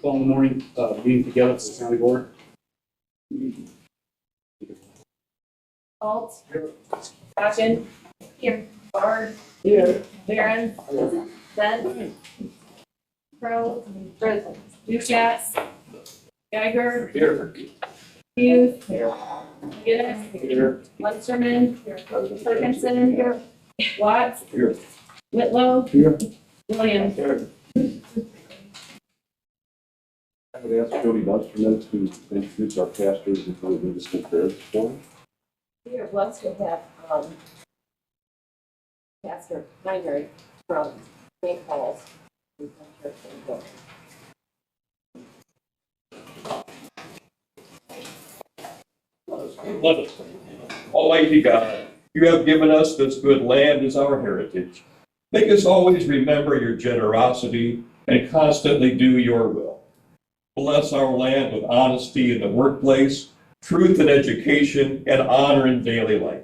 call in the morning meeting together for the county board. Alt. Bakken. Here. Bard. Here. Barron. Bent. Crow. Duchess. Geiger. Here. Hughes. McGinnis. Here. Munsterman. Ferguson. Watts. Here. Whitlow. Here. Williams. Here. I would ask Jody Munsterman to introduce our pastors and kind of lead us in prayer this morning. We are blessed to have Pastor Heinrich from St. Paul's. Let us pray. Almighty God, you have given us this good land as our heritage. Make us always remember your generosity and constantly do your will. Bless our land with honesty in the workplace, truth in education, and honor in daily life.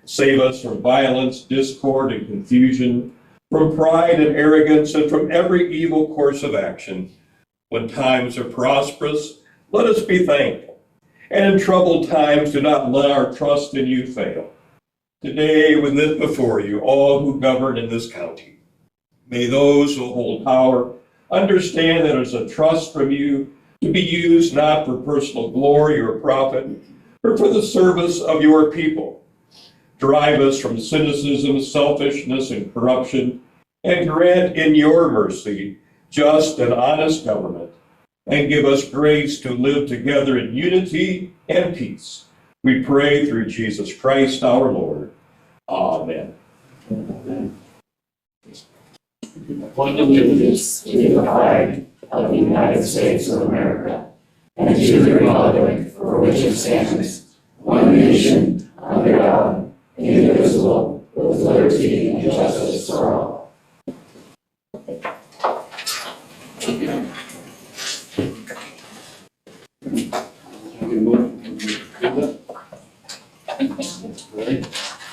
Save us from violence, discord, and confusion, from pride and arrogance, and from every evil course of action. When times are prosperous, let us be thankful. And in troubled times, do not let our trust in you fail. Today, we lift before you all who govern in this county. May those who hold power understand that it is a trust from you to be used not for personal glory or profit, but for the service of your people. Drive us from cynicism, selfishness, and corruption, and grant in your mercy just and honest government, and give us grace to live together in unity and peace. We pray through Jesus Christ our Lord. Amen. Pledge allegiance to the flag of the United States of America and to the republic for which it stands, one nation, under God, indivisible, with liberty and justice for all.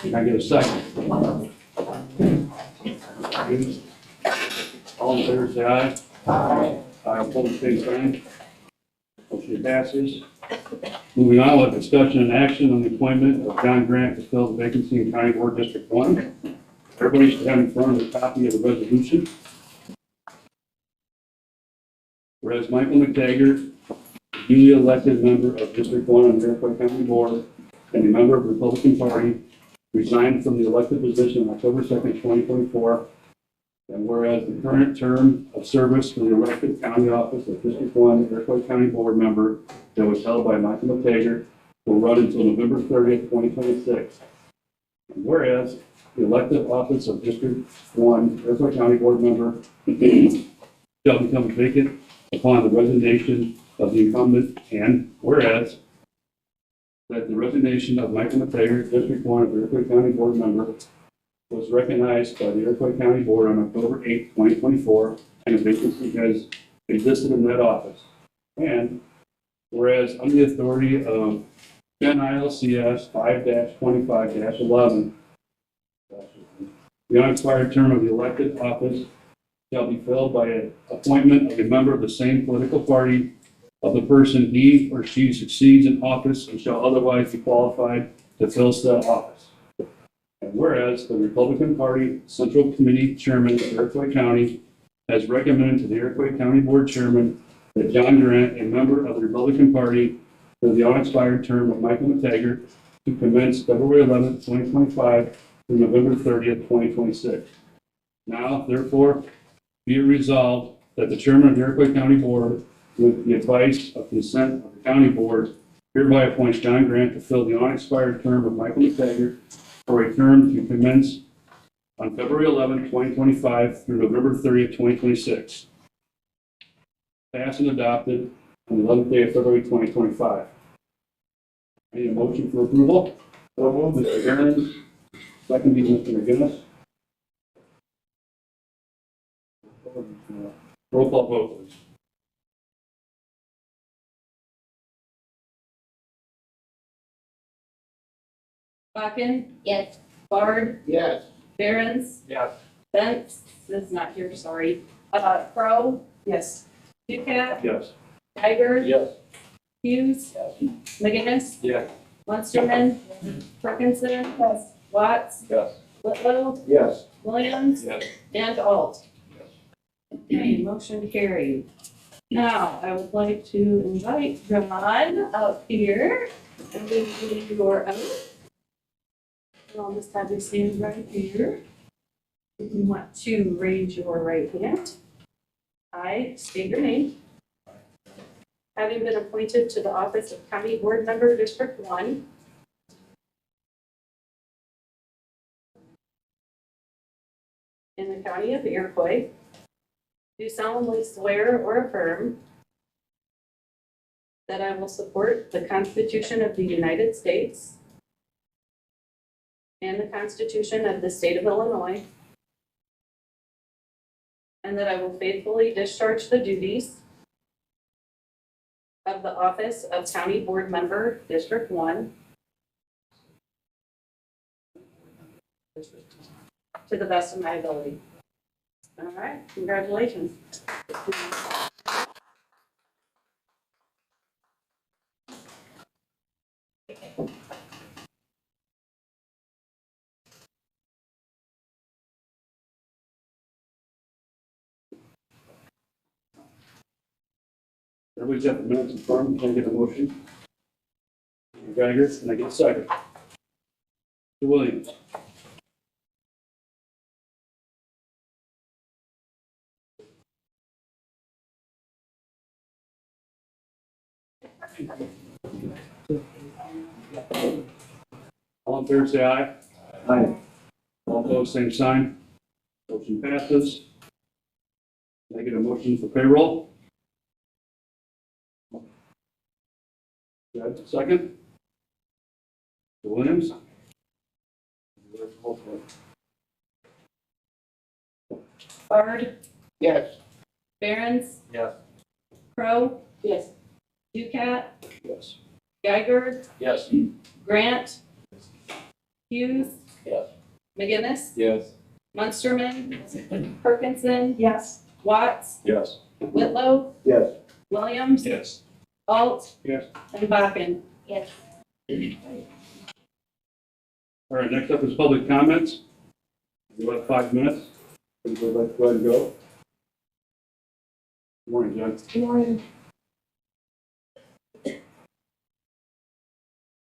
Can I get a second? All in favor, say aye. Aye. Aye, opposed, same sign. Motion passes. Moving on with discussion and action on the appointment of John Grant to fill the vacancy in County Board District 1. Everybody should have in front of a copy of the resolution. Whereas Michael McTaggart, duly elected member of District 1 on the Iroquois County Board and a member of the Republican Party, resigned from the elected position on October 2nd, 2024. And whereas the current term of service for the elected county office of District 1 Iroquois County Board member that was held by Michael McTaggart will run until November 30th, 2026. And whereas the elected office of District 1 Iroquois County Board member shall become vacant upon the resignation of the incumbent, and whereas that the resignation of Michael McTaggart, District 1 of Iroquois County Board member, was recognized by the Iroquois County Board on October 8, 2024, and a vacancy has existed in that office. And whereas under the authority of Gen ILCS 5-25-11, the unexpired term of the elected office shall be filled by an appointment of a member of the same political party of the person he or she succeeds in office and shall otherwise be qualified to fill said office. And whereas the Republican Party Central Committee Chairman of Iroquois County has recommended to the Iroquois County Board Chairman that John Grant, a member of the Republican Party, for the unexpired term of Michael McTaggart to commence February 11th, 2025 through November 30th, 2026. Now, therefore, be it resolved that the Chairman of the Iroquois County Board, with the advice of consent of the County Board, hereby appoints John Grant to fill the unexpired term of Michael McTaggart for a term to commence on February 11, 2025 through November 30th, 2026. Passed and adopted on the 11th day of February 2025. I need a motion for approval. So moved. Mr. Aaron, second be Mr. McGinnis. Roll call vote, please. Bakken. Yes. Bard. Yes. Barron. Yes. Bent is not here, sorry. Crow. Yes. Ducat, Yes. Geiger, Yes. Hughes, McGinnis, Yes. Munsterman, Parkinson, Watts, Yes. Whitlow, Yes. Williams, Yes. and Alt. Okay, motion carried. Now, I would like to invite John up here and we will do your oath. And I'll just have you stand right here. If you want to raise your right hand. I state your name. Having been appointed to the office of County Board Member District 1, in the county of Iroquois, do solemnly swear or affirm that I will support the Constitution of the United States and the Constitution of the State of Illinois, and that I will faithfully discharge the duties of the office of County Board Member, District 1, to the best of my ability. All right, congratulations. Everybody's got the minutes in front of them. Can I get a motion? Geiger, and I get a second. Mr. Williams. All in favor, say aye. Aye. All opposed, same sign. Motion passes. Can I get a motion for payroll? Good. Second? Mr. Williams? Bard, Yes. Barron's, Yes. Crow, Yes. Ducat, Yes. Geiger, Yes. Grant, Hughes, Yes. McGinnis, Yes. Munsterman, Perkinson, Yes. Watts, Yes. Whitlow, Yes. Williams, Yes. Alt, Yes. and Bakken. Yes. All right, next up is public comments. You have 5 minutes. Anybody like to go ahead and go? Good morning, John. Good morning.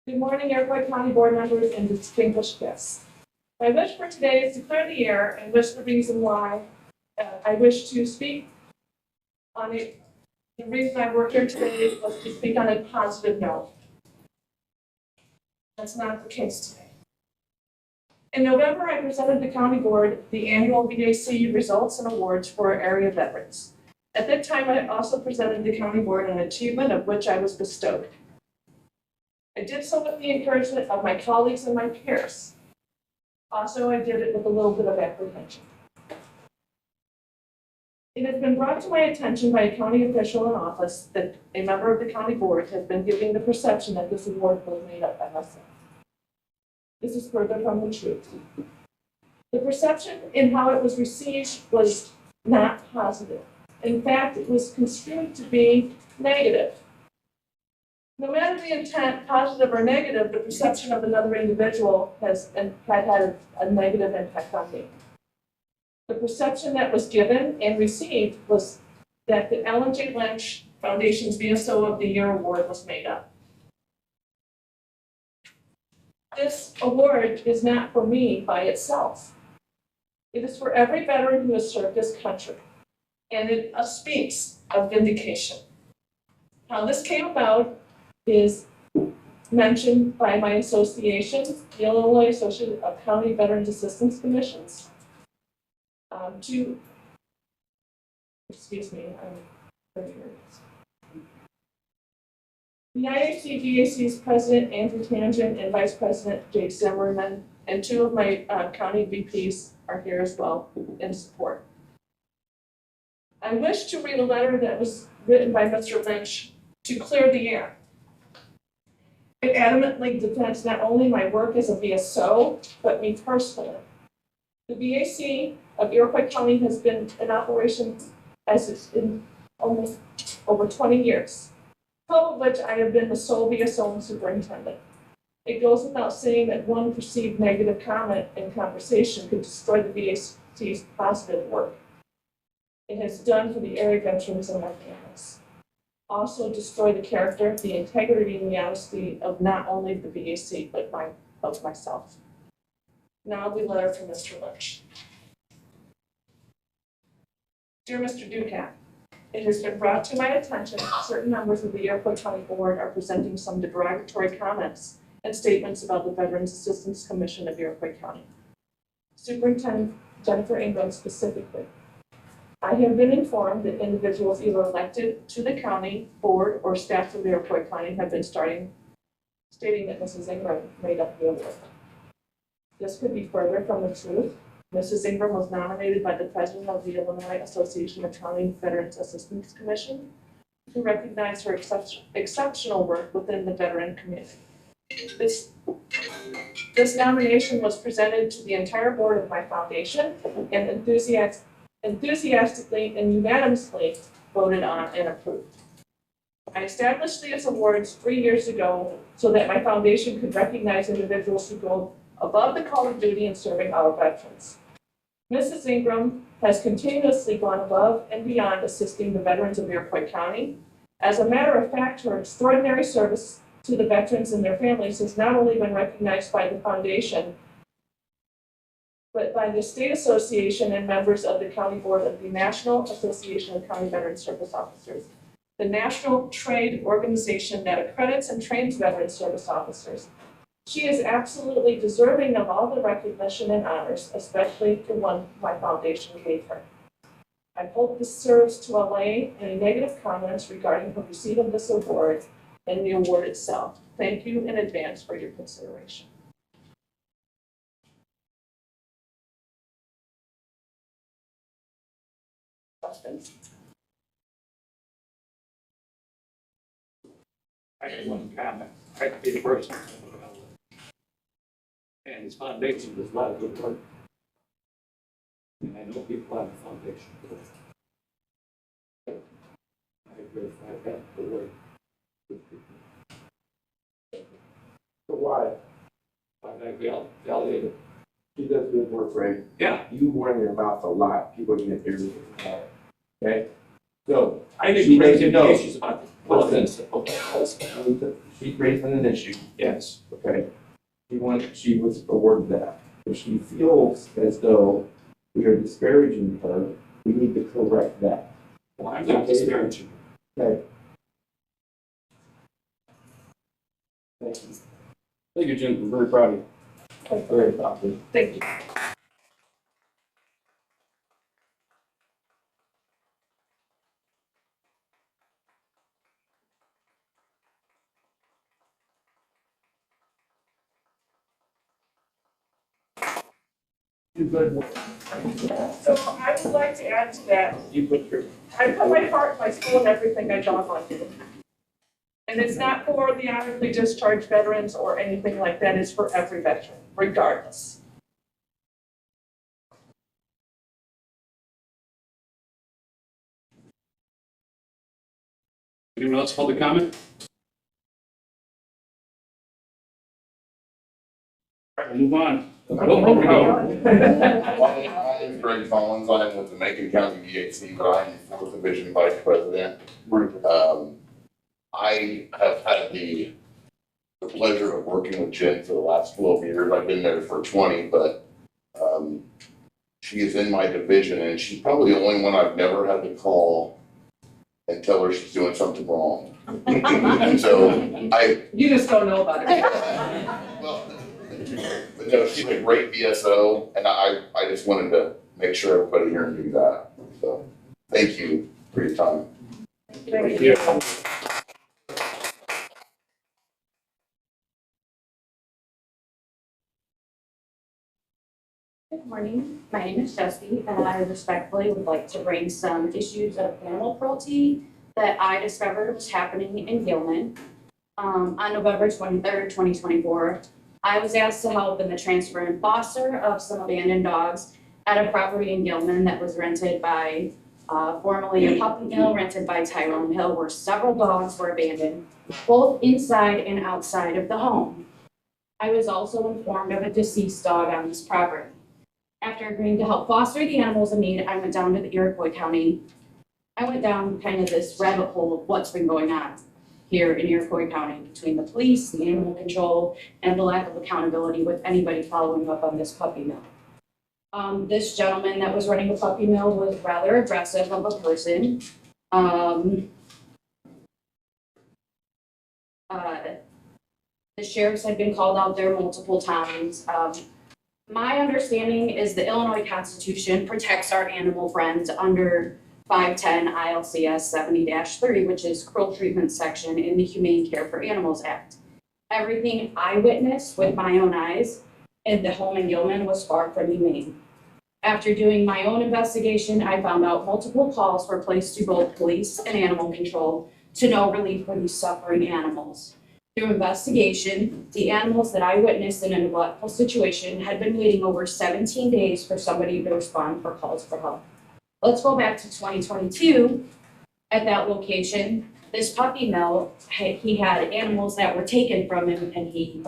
Good morning, Iroquois County Board members and distinguished guests. My wish for today is to clear the air and wish the reason why I wish to speak on it. The reason I work here today was to speak on a positive note. That's not the case today. In November, I presented the county board the annual VAC results and awards for area veterans. At that time, I also presented the county board an achievement of which I was bestowed. I did so with the encouragement of my colleagues and my peers. Also, I did it with a little bit of apprehension. It has been brought to my attention by a county official in office that a member of the county board has been giving the perception that this award was made up by myself. This is further from the truth. The perception in how it was received was not positive. In fact, it was construed to be negative. No matter the intent, positive or negative, the perception of another individual had had a negative impact on me. The perception that was given and received was that the Ellen J. Lynch Foundation's VSO of the Year award was made up. This award is not for me by itself. It is for every veteran who has served this country, and it speaks of vindication. How this came about is mentioned by my association, the Illinois Association of County Veterans Assistance Commissions. The IAC-VAC's President Andrew Tangent and Vice President Jake Zimmerman and 2 of my county VPs are here as well in support. I wish to read a letter that was written by Mr. Lynch to clear the air. It adamantly defends not only my work as a VSO, but me personally. The VAC of Iroquois County has been in operation in almost over 20 years, 12 of which I have been the sole VSO and superintendent. It goes without saying that one perceived negative comment in conversation could destroy the VAC's positive work it has done for the area veterans and their families. Also destroy the character, the integrity, and the honesty of not only the VAC, but of myself. Now the letter from Mr. Lynch. Dear Mr. Ducat, it has been brought to my attention that certain members of the Iroquois County Board are presenting some derogatory comments and statements about the Veterans Assistance Commission of Iroquois County. Superintendent Jennifer Ingram specifically. I have been informed that individuals either elected to the county board or staff of Iroquois County have been stating that Mrs. Ingram made up the award. This could be further from the truth. Mrs. Ingram was nominated by the president of the Illinois Association of County Veterans Assistance Commission to recognize her exceptional work within the veteran community. This nomination was presented to the entire board of my foundation and enthusiastically and unanimously voted on and approved. I established these awards 3 years ago so that my foundation could recognize individuals who go above the call of duty in serving our veterans. Mrs. Ingram has continuously gone above and beyond assisting the veterans of Iroquois County. As a matter of fact, her extraordinary service to the veterans and their families has not only been recognized by the foundation, but by the state association and members of the county board of the National Association of County Veteran Service Officers, the national trade organization that accredits and trains veteran service officers. She is absolutely deserving of all the recognition and honors, especially the one my foundation gave her. I hope this serves to allay any negative comments regarding the receipt of this award and the award itself. Thank you in advance for your consideration. Questions? I had one comment. I had to be the person. And his foundation does a lot of good work. And I know people on the foundation do it. I agree with that, the work. So why? I validate it. She does good work, Ray. Yeah. You run your mouth a lot. People get irritated. Okay? So, I She didn't raise doesn't any know. issues about it. Well, then, okay. she's raising an issue, Yes. okay? She was awarded that. If she feels as though we are disparaging her, we need to correct that. Well, I'm not disparaging. Okay? Thank you. Thank you, Jim. We're very proud of you. Very thoughtful. Thank you. So I would like to add to that, You put your, I put my heart, my soul, and everything I dog on you. And it's not for the honorably discharged veterans or anything like that, it's for every veteran, regardless. Anyone else public comment? All right, we'll move on. Oh, we go. My name is Greg Collins. I'm with the Macon County VAC, but I'm the 4th Division Vice President. I have had the pleasure of working with Jen for the last 12 years. I've been there for 20, but she is in my division, and she's probably the only one I've never had to call and tell her she's doing something wrong. And so You just don't know about it. well, but no, she's a great VSO, and I just wanted to make sure everybody here knew that. So, thank you for your time. Thank you. Good morning, my name is Jessie, and I respectfully would like to bring some issues of animal cruelty that I discovered was happening in Gilman. On November 23rd, 2024, I was asked to help in the transfer and foster of some abandoned dogs at a property in Gilman that was rented by formerly a puppy mill rented by Tyrone Hill, where several dogs were abandoned, both inside and outside of the home. I was also informed of a deceased dog on this property. After agreeing to help foster the animals in need, I went down to the Iroquois County. I went down kind of this rabbit hole of what's been going on here in Iroquois County between the police, the animal control, and the lack of accountability with anybody following up on this puppy mill. This gentleman that was running the puppy mill was rather aggressive of a person. The sheriffs had been called out there multiple times. My understanding is the Illinois Constitution protects our animal friends under 510 ILCS 70-3, which is cruel treatment section in the Humane Care for Animals Act. Everything I witnessed with my own eyes in the home in Gilman was far from humane. After doing my own investigation, I found out multiple calls were placed to both police and animal control to no relief for these suffering animals. Through investigation, the animals that I witnessed in a neglectful situation had been waiting over 17 days for somebody to respond for calls for help. Let's go back to 2022. At that location, this puppy mill, he had animals that were taken from him, and he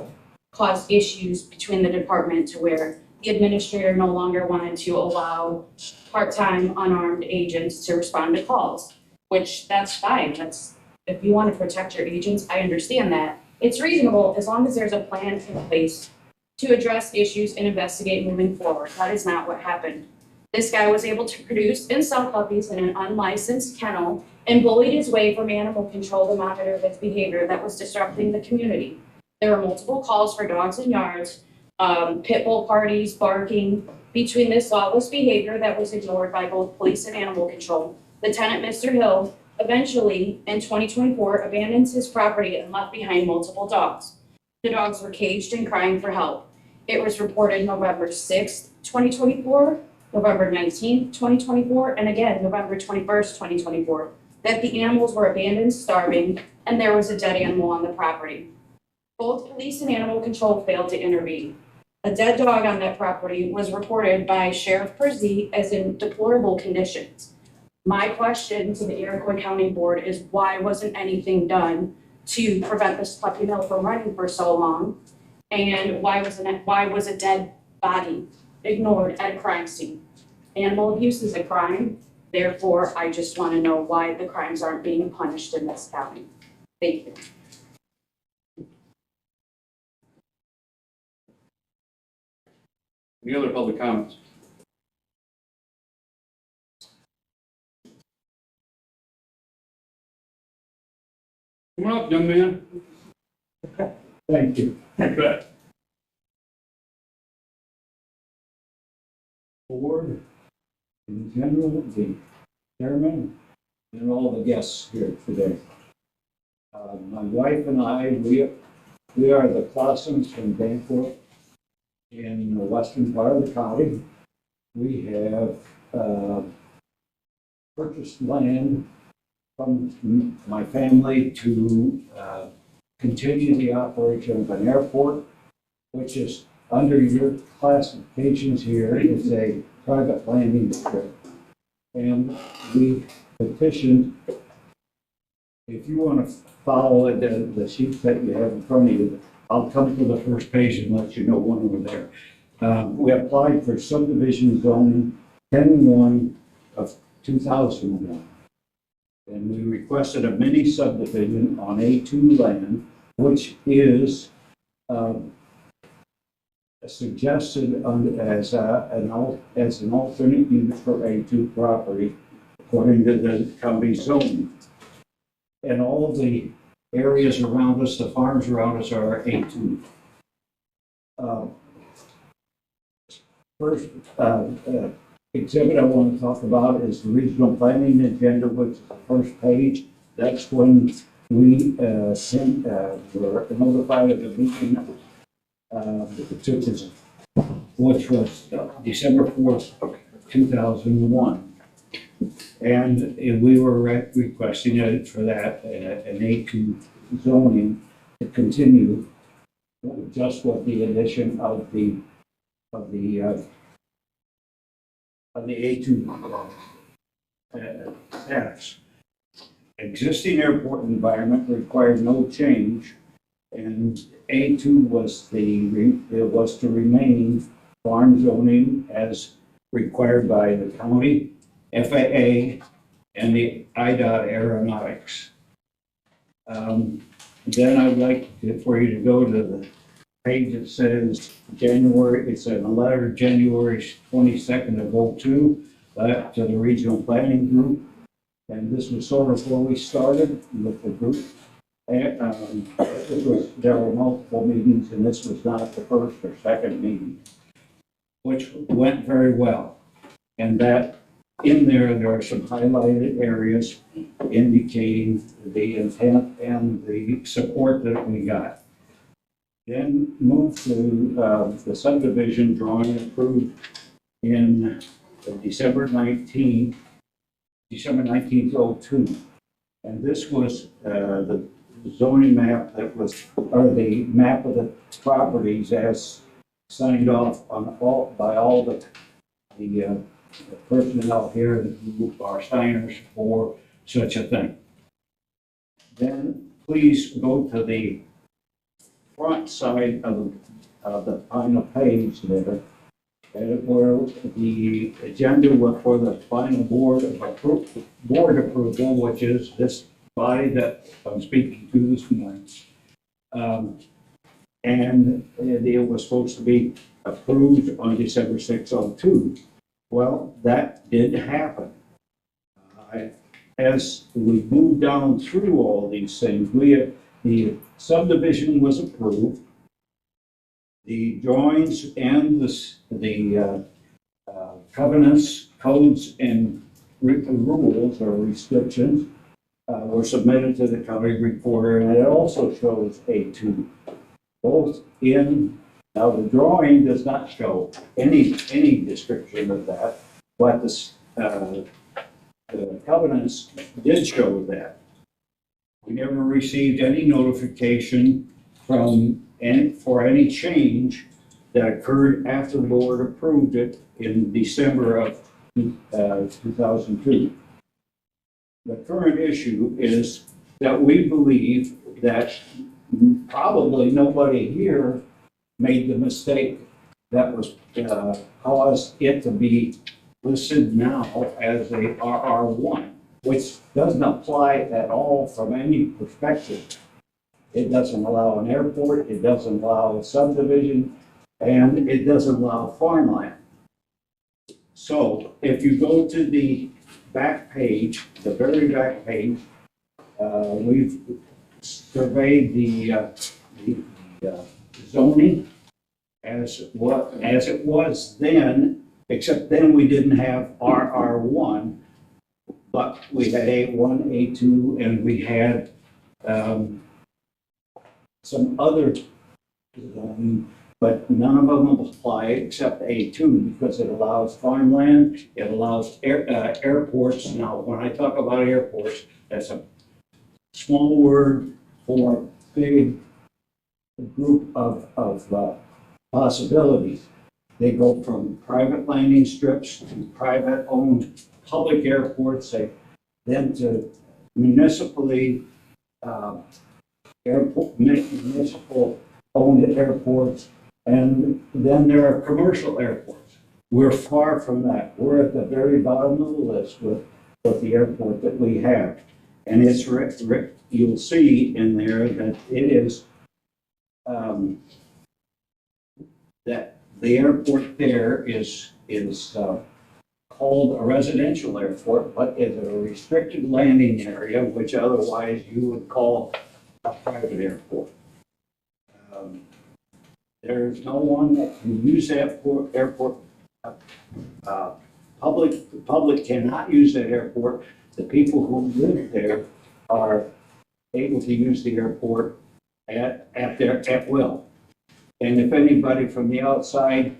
caused issues between the department to where the administrator no longer wanted to allow part-time unarmed agents to respond to calls, which that's fine. That's, if you want to protect your agents, I understand that. It's reasonable as long as there's a plan in place to address issues and investigate moving forward. That is not what happened. This guy was able to produce and sell puppies in an unlicensed kennel and bullied his way from animal control to monitor his behavior that was disrupting the community. There were multiple calls for dogs in yards, pit bull parties, barking. Between this lawless behavior that was ignored by both police and animal control, Lieutenant Mr. Hill eventually, in 2024, abandoned his property and left behind multiple dogs. The dogs were caged and crying for help. It was reported November 6th, 2024, November 19th, 2024, and again, November 21st, 2024, that the animals were abandoned, starving, and there was a dead animal on the property. Both police and animal control failed to intervene. A dead dog on that property was reported by Sheriff Persy as in deplorable conditions. My question to the Iroquois County Board is why wasn't anything done to prevent this puppy mill from running for so long? And why was a dead body ignored at a crime scene? Animal abuse is a crime. Therefore, I just want to know why the crimes aren't being punished in this county. Thank you. Any other public comments? Come on up, young man. Thank you. You bet. Board, in general, the chairman, and all the guests here today. My wife and I, we are the Clausens from Danforth in the western part of the county. We have purchased land from my family to continue the operation of an airport, which is under your classifications here is a private landing strip. And we petitioned, if you want to follow it, the sheets that you have in front of you, I'll come to the first page and let you know when we're there. We applied for subdivision zoning 10-1 of 2001. And we requested a mini subdivision on A2 land, which is suggested as an alternate use for A2 property, according to the county zoning. And all of the areas around us, the farms around us are A2. First exhibit I want to talk about is the regional planning agenda, which is the first page. That's when we were notified of the meeting, which was December 4th, 2001. And we were requesting it for that, an A2 zoning to continue just with the addition of the A2 status. Existing airport environment required no change, and A2 was to remain farm zoning as required by the county, FAA, and the IDOT aeronautics. Then I'd like for you to go to the page that says January, it's a letter January 22nd of '02, to the regional planning group. And this was sort of where we started with the group. And, there were multiple meetings, and this was not the first or second meeting, which went very well. And that in there are some highlighted areas indicating the intent and the support that we got. Then move to the subdivision drawing approved in December 19th, '02. And this was the zoning map that was, or the map of the properties as signed off on by all the personnel here who are signers for such a thing. Then please go to the front side of the final page there, where the agenda for the final board approval, which is this body that I'm speaking to this morning. And it was supposed to be approved on December 6th, '02. Well, that did happen. As we moved down through all these things, the subdivision was approved. The drawings and the covenants, codes, and rules or restrictions were submitted to the county recorder, and it also shows A2. Both now the drawing does not show any description of that, but the covenants did show that. We never received any notification for any change that occurred after the board approved it in December of 2002. The current issue is that we believe that probably nobody here made the mistake that was caused it to be listed now as a RR1, which doesn't apply at all from any perspective. It doesn't allow an airport, it doesn't allow a subdivision, and it doesn't allow farmland. So if you go to the back page, the very back page, we've surveyed the zoning as it was then, except then we didn't have RR1, but we had A1, A2, and we had some other, but none of them apply except A2 because it allows farmland, it allows airports. Now, when I talk about airports, that's a small word for a big group of possibilities. They go from private landing strips to private-owned public airports, then to municipally municipal-owned airports, and then there are commercial airports. We're far from that. We're at the very bottom of the list with the airport that we have. And it's, you'll see in there that it is, that the airport there is called a residential airport, but is a restricted landing area, which otherwise you would call a private airport. There's no one that can use that airport. Public cannot use that airport. The people who live there are able to use the airport at will. And if anybody from the outside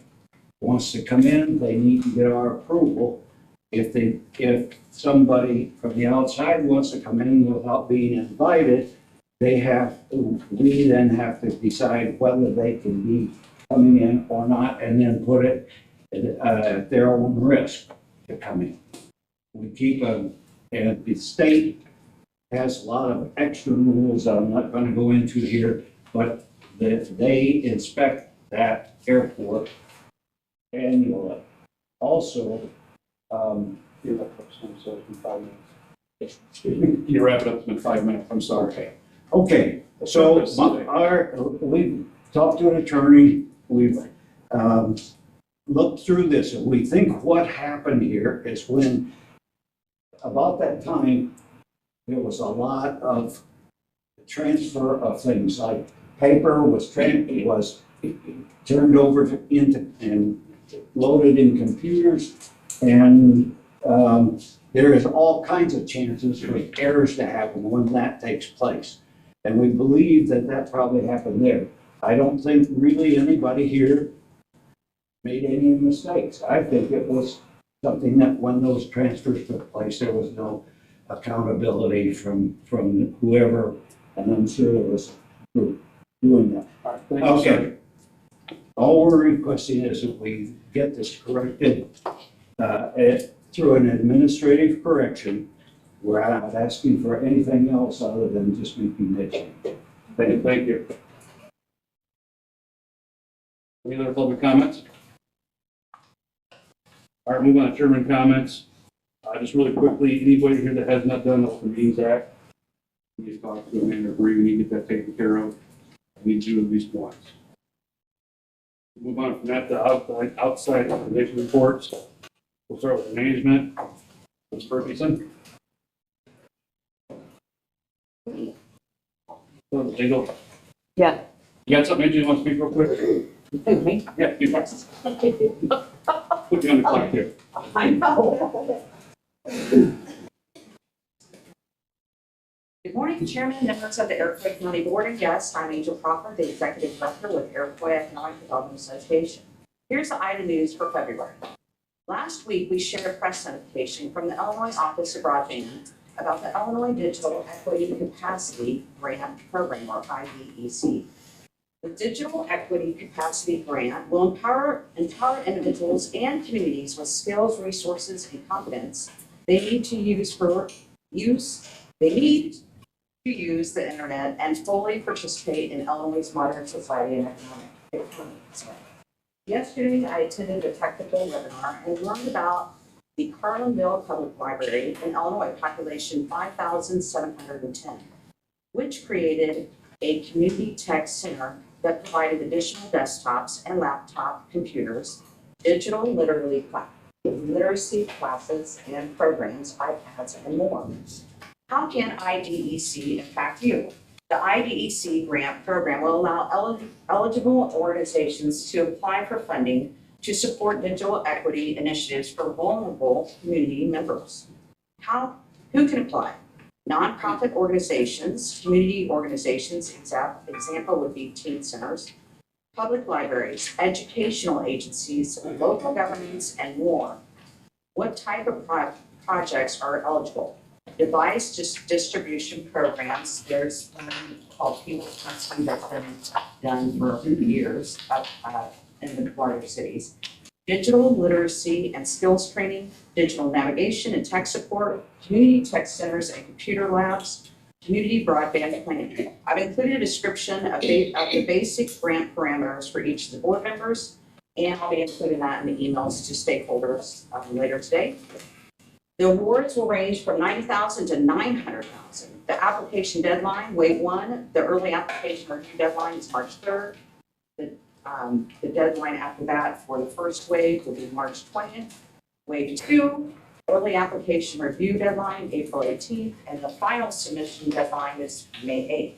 wants to come in, they need to get our approval. If somebody from the outside wants to come in without being invited, we then have to decide whether they can be coming in or not, and then put it at their own risk to come in. we keep and the state has a lot of extra rules that I'm not gonna go into here, but that they inspect that airport annually. Also, excuse me. You wrap it up in 5 minutes, I'm sorry. Okay, so we've talked to an attorney, we've looked through this, and we think what happened here is when, about that time, there was a lot of transfer of things, like paper was turned over into and loaded in computers, and there is all kinds of chances for errors to happen when that takes place. And we believe that that probably happened there. I don't think really anybody here made any mistakes. I think it was something that when those transfers took place, there was no accountability from whoever, and I'm sure there was doing that. All right, thank you, sir. Okay. All we're requesting is that we get this corrected through an administrative correction. We're not asking for anything else other than just making that change. Thank you. Any other public comments? All right, moving on to chairman comments. Just really quickly, anybody here that has not done the Open Meetings Act, please talk to Amanda Bree, we need to get that taken care of. We need to do at least once. Move on from that to outside organization reports. We'll start with management. Ms. Ferguson. Legal. Yeah. You got something you want to speak real quick? Me? Yeah, you got put you on the clock here. I know. Good morning, Chairman, members of the Iroquois County Board, and guests. I'm Angel Crawford, the Executive Director with Iroquois Economic Development Association. Here's the item news for February. Last week, we shared a press notification from the Illinois Office of Broadband about the Illinois Digital Equity Capacity Grant Program, or IDEC. The Digital Equity Capacity Grant will empower individuals and communities with skills, resources, and competence they need to use the internet and fully participate in Illinois' modern society and economy. Yesterday, I attended a technical webinar and learned about the Carlinville Public Library in Illinois, population 5,710, which created a community tech center that provided additional desktops and laptop computers, digital literacy classes and programs, iPads, and more. How can IDEC impact you? The IDEC grant program will allow eligible organizations to apply for funding to support digital equity initiatives for vulnerable community members. Who can apply? Nonprofit organizations, community organizations, example would be teen centers, public libraries, educational agencies, local governments, and more. What type of projects are eligible? Device distribution programs. There's one called People Testing that's been done for a few years in the larger cities. Digital literacy and skills training, digital navigation and tech support, community tech centers and computer labs, community broadband planning. I've included a description of the basic grant parameters for each of the board members, and I'll be including that in the emails to stakeholders later today. The awards will range from $90,000 to $900,000. The application deadline, wave 1, the early application review deadline is March 3rd. The deadline after that for the first wave will be March 20th. Wave 2, early application review deadline, April 18th, and the final submission deadline is May 8th.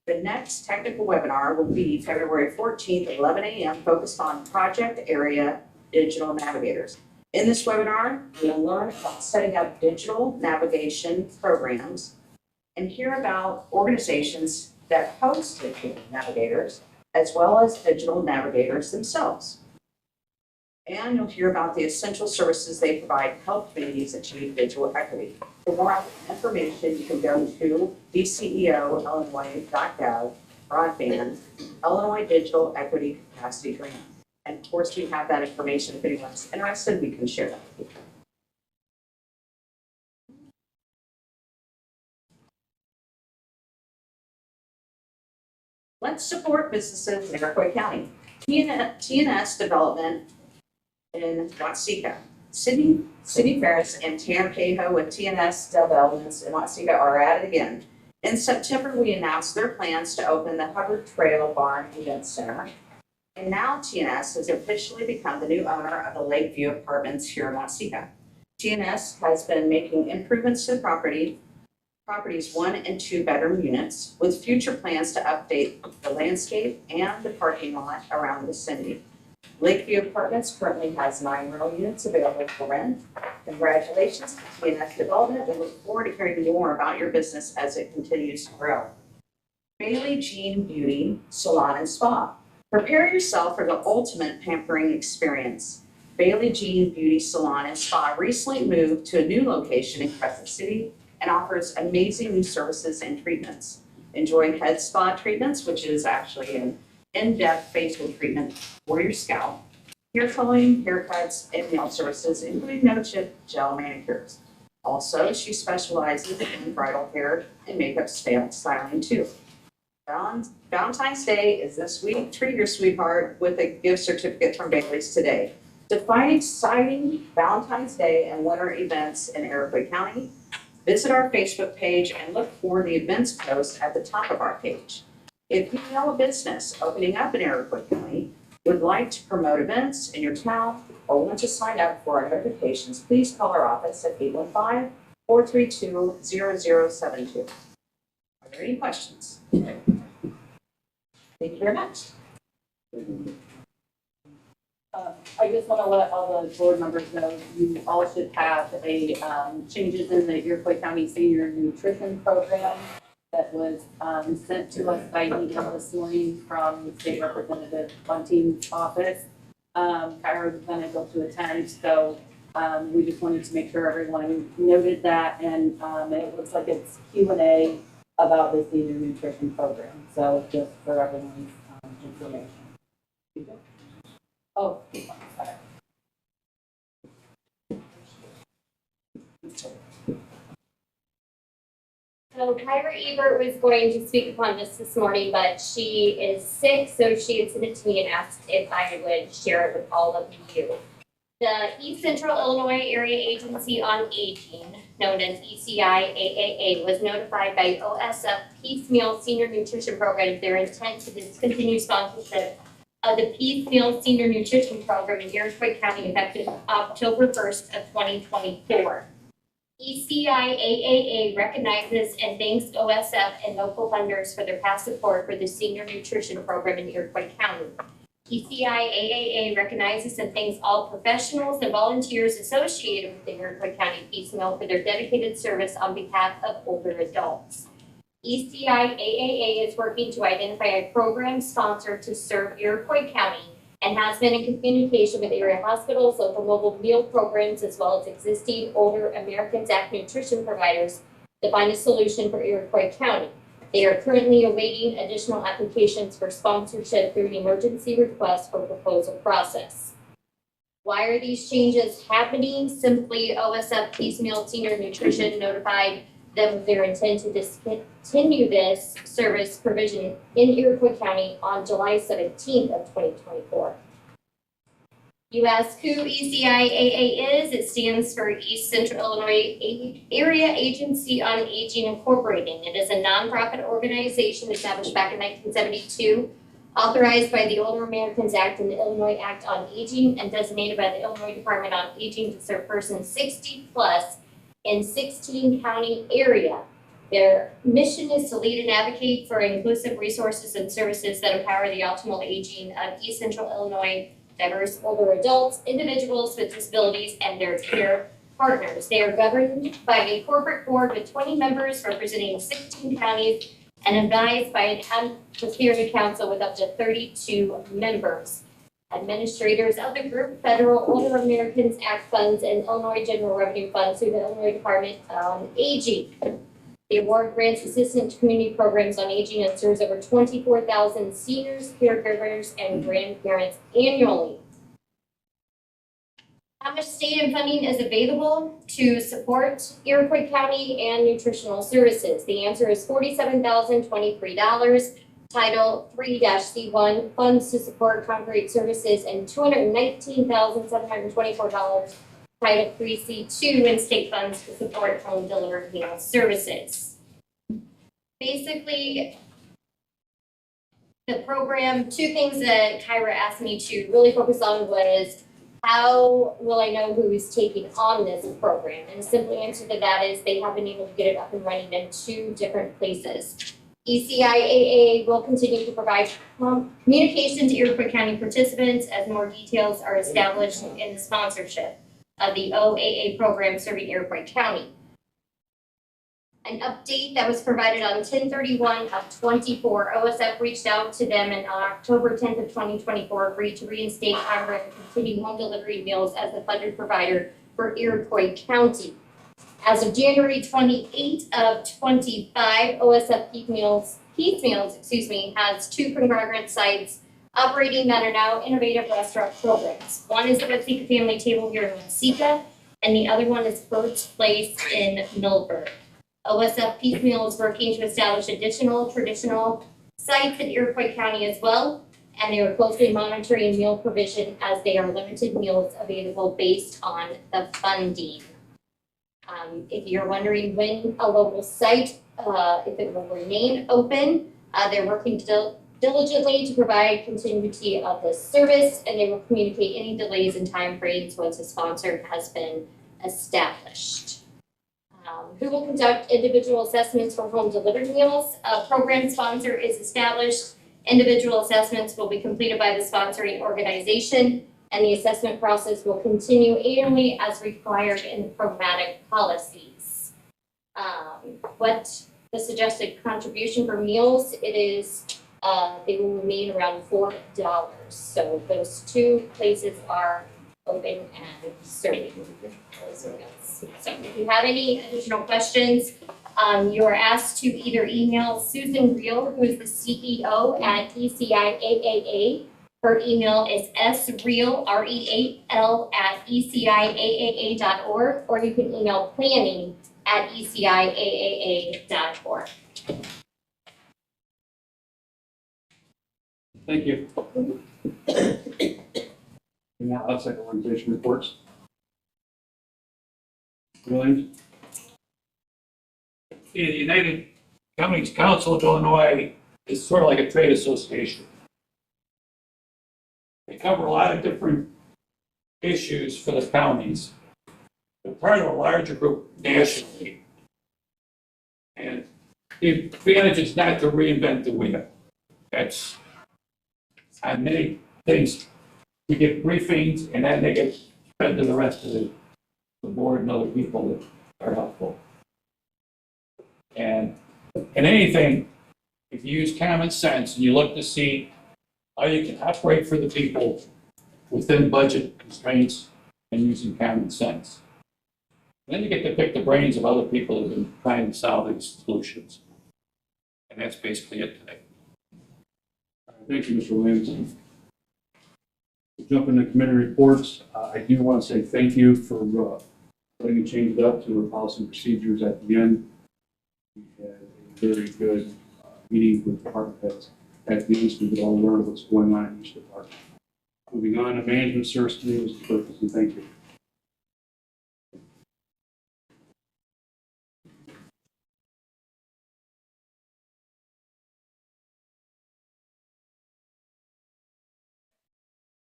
The next technical webinar will be February 14th at 11 a.m. focused on project area digital navigators. In this webinar, you'll learn about setting up digital navigation programs and hear about organizations that host digital navigators, as well as digital navigators themselves. And you'll hear about the essential services they provide to help communities achieve digital equity. For more information, you can go to dceoillinois.gov, broadband, Illinois Digital Equity Capacity Grant. And of course, we have that information. If anyone's interested, we can share that with you. Let's support businesses in Iroquois County. TNS Development in Watsika. City Ferris and Tamcajo with TNS Developments in Watsika are at it again. In September, we announced their plans to open the Hubbard Trail Barn Event Center. And now TNS has officially become the new owner of the Lakeview Apartments here in Watsika. TNS has been making improvements to the property's 1 and 2 bedroom units with future plans to update the landscape and the parking lot around the vicinity. Lakeview Apartments currently has 9 rental units available for rent. Congratulations to TNS Development. We look forward to hearing more about your business as it continues to grow. Bailey Jean Beauty Salon and Spa. Prepare yourself for the ultimate pampering experience. Bailey Jean Beauty Salon and Spa recently moved to a new location in Crescent City and offers amazing new services and treatments. Enjoy head spa treatments, which is actually an in-depth facial treatment for your scalp, hair coloring, haircuts, and nail services, including no-chip gel manicures. Also, she specializes in bridal hair and makeup styling too. Valentine's Day is this week. Treat your sweetheart with a gift certificate from Bailey's today. To find exciting Valentine's Day and winter events in Iroquois County, visit our Facebook page and look for the events post at the top of our page. If you know a business opening up in Iroquois County, would like to promote events in your town, or want to sign up for our notifications, please call our office at 815-432-0072. Are there any questions? Thank you very much. I just want to let all the board members know, you all should have a, changes in the Iroquois County Senior Nutrition Program that was, sent to us by email this morning from State Representative Bunting's office. Kyra was unable to attend, so, we just wanted to make sure everyone noted that, and, it looks like it's Q&A about the Senior Nutrition Program, so just for everyone's, information. Oh, sorry. So Kyra Ebert was going to speak upon this morning, but she is sick, so she had sent it to me and asked if I would share it with all of you. The East Central Illinois Area Agency on Aging, known as ECI-AAA, was notified by OSF Piecemeal Senior Nutrition Program of their intent to discontinue sponsorship of the Piecemeal Senior Nutrition Program in Iroquois County effective October 1st of 2024. ECI-AAA recognizes and thanks OSF and local funders for their past support for the Senior Nutrition Program in Iroquois County. ECI-AAA recognizes and thanks all professionals and volunteers associated with the Iroquois County Piecemeal for their dedicated service on behalf of older adults. ECI-AAA is working to identify a program sponsor to serve Iroquois County and has been in communication with area hospitals, local mobile meal programs, as well as existing Older Americans Act nutrition providers to find a solution for Iroquois County. They are currently awaiting additional applications for sponsorship through an emergency request for proposal process. Why are these changes happening? Simply, OSF Piecemeal Senior Nutrition notified them of their intent to discontinue this service provision in Iroquois County on July 17th of 2024. You ask who ECI-AAA is? It stands for East Central Illinois Area Agency on Aging Incorporated. It is a nonprofit organization established back in 1972, authorized by the Older Americans Act and the Illinois Act on Aging, and designated by the Illinois Department on Aging to serve persons 60 plus in 16 county area. Their mission is to lead and advocate for inclusive resources and services that empower the optimal aging of East Central Illinois diverse older adults, individuals with disabilities, and their care partners. They are governed by a corporate board with 20 members representing 16 counties and advised by an advisory council with up to 32 members. Administrators of the group, federal Older Americans Act funds, and Illinois General Revenue funds through the Illinois Department on Aging. The award grants assistance to community programs on aging and serves over 24,000 seniors, caregivers, and grandparents annually. How much state and funding is available to support Iroquois County and nutritional services? The answer is $47,023. Title 3-C1, funds to support concrete services, and $219,724, Title 3C2, and state funds to support home delivered meal services. Basically, the program, two things that Kyra asked me to really focus on was how will I know who is taking on this program? And the simple answer to that is they have been able to get it up and running in 2 different places. ECIAA will continue to provide communication to Iroquois County participants as more details are established in the sponsorship of the OAA program serving Iroquois County. An update that was provided on 10/31/24, OSF reached out to them and on October 10th of 2024 agreed to reinstate Congress and continue home delivery meals as the funded provider for Iroquois County. As of January 28th of 25, OSF Piecemeals, has 2 congregant sites operating that are now innovative restaurant programs. One is the Watseka Family Table here in Watseka, and the other one is Bird's Place in Millburg. OSF Piecemeal is working to establish additional traditional sites in Iroquois County as well, and they are closely monitoring meal provision as they are limited meals available based on the funding. If you're wondering when a local site, if it will remain open, they're working diligently to provide continuity of the service, and they will communicate any delays in timeframes once a sponsor has been established. Who will conduct individual assessments for home delivered meals? A program sponsor is established. Individual assessments will be completed by the sponsoring organization, and the assessment process will continue annually as required in the programmatic policies. What the suggested contribution for meals, it is, they will remain around $4. So those 2 places are open and serving those meals. So if you have any additional questions, you are asked to either email Susan Reel, who is the CEO at ECIAAA. Her email is sreel, REAL, at ECIAAA.org, or you can email planning at ECIAAA.org. Thank you. Any more outside organization reports? Williams? The United Counties Council of Illinois is sort of like a trade association. They cover a lot of different issues for the counties. They're part of a larger group nationally. And the advantage is not to reinvent the wheel. That's on many things. We get briefings and then they get spread to the rest of the board and other people that are helpful. And in anything, if you use common sense and you look to see how you can operate for the people within budget constraints and using common sense. And then you get to pick the brains of other people who've been trying to solve these solutions. And that's basically it today. Thank you, Mr. Williams. Jump into committee reports. I do want to say thank you for letting me change it up to the policy and procedures at the end. We had a very good meeting with department heads at the end, so we could all learn what's going on in each department. Moving on to management service committee, Mr. Ferguson, thank you.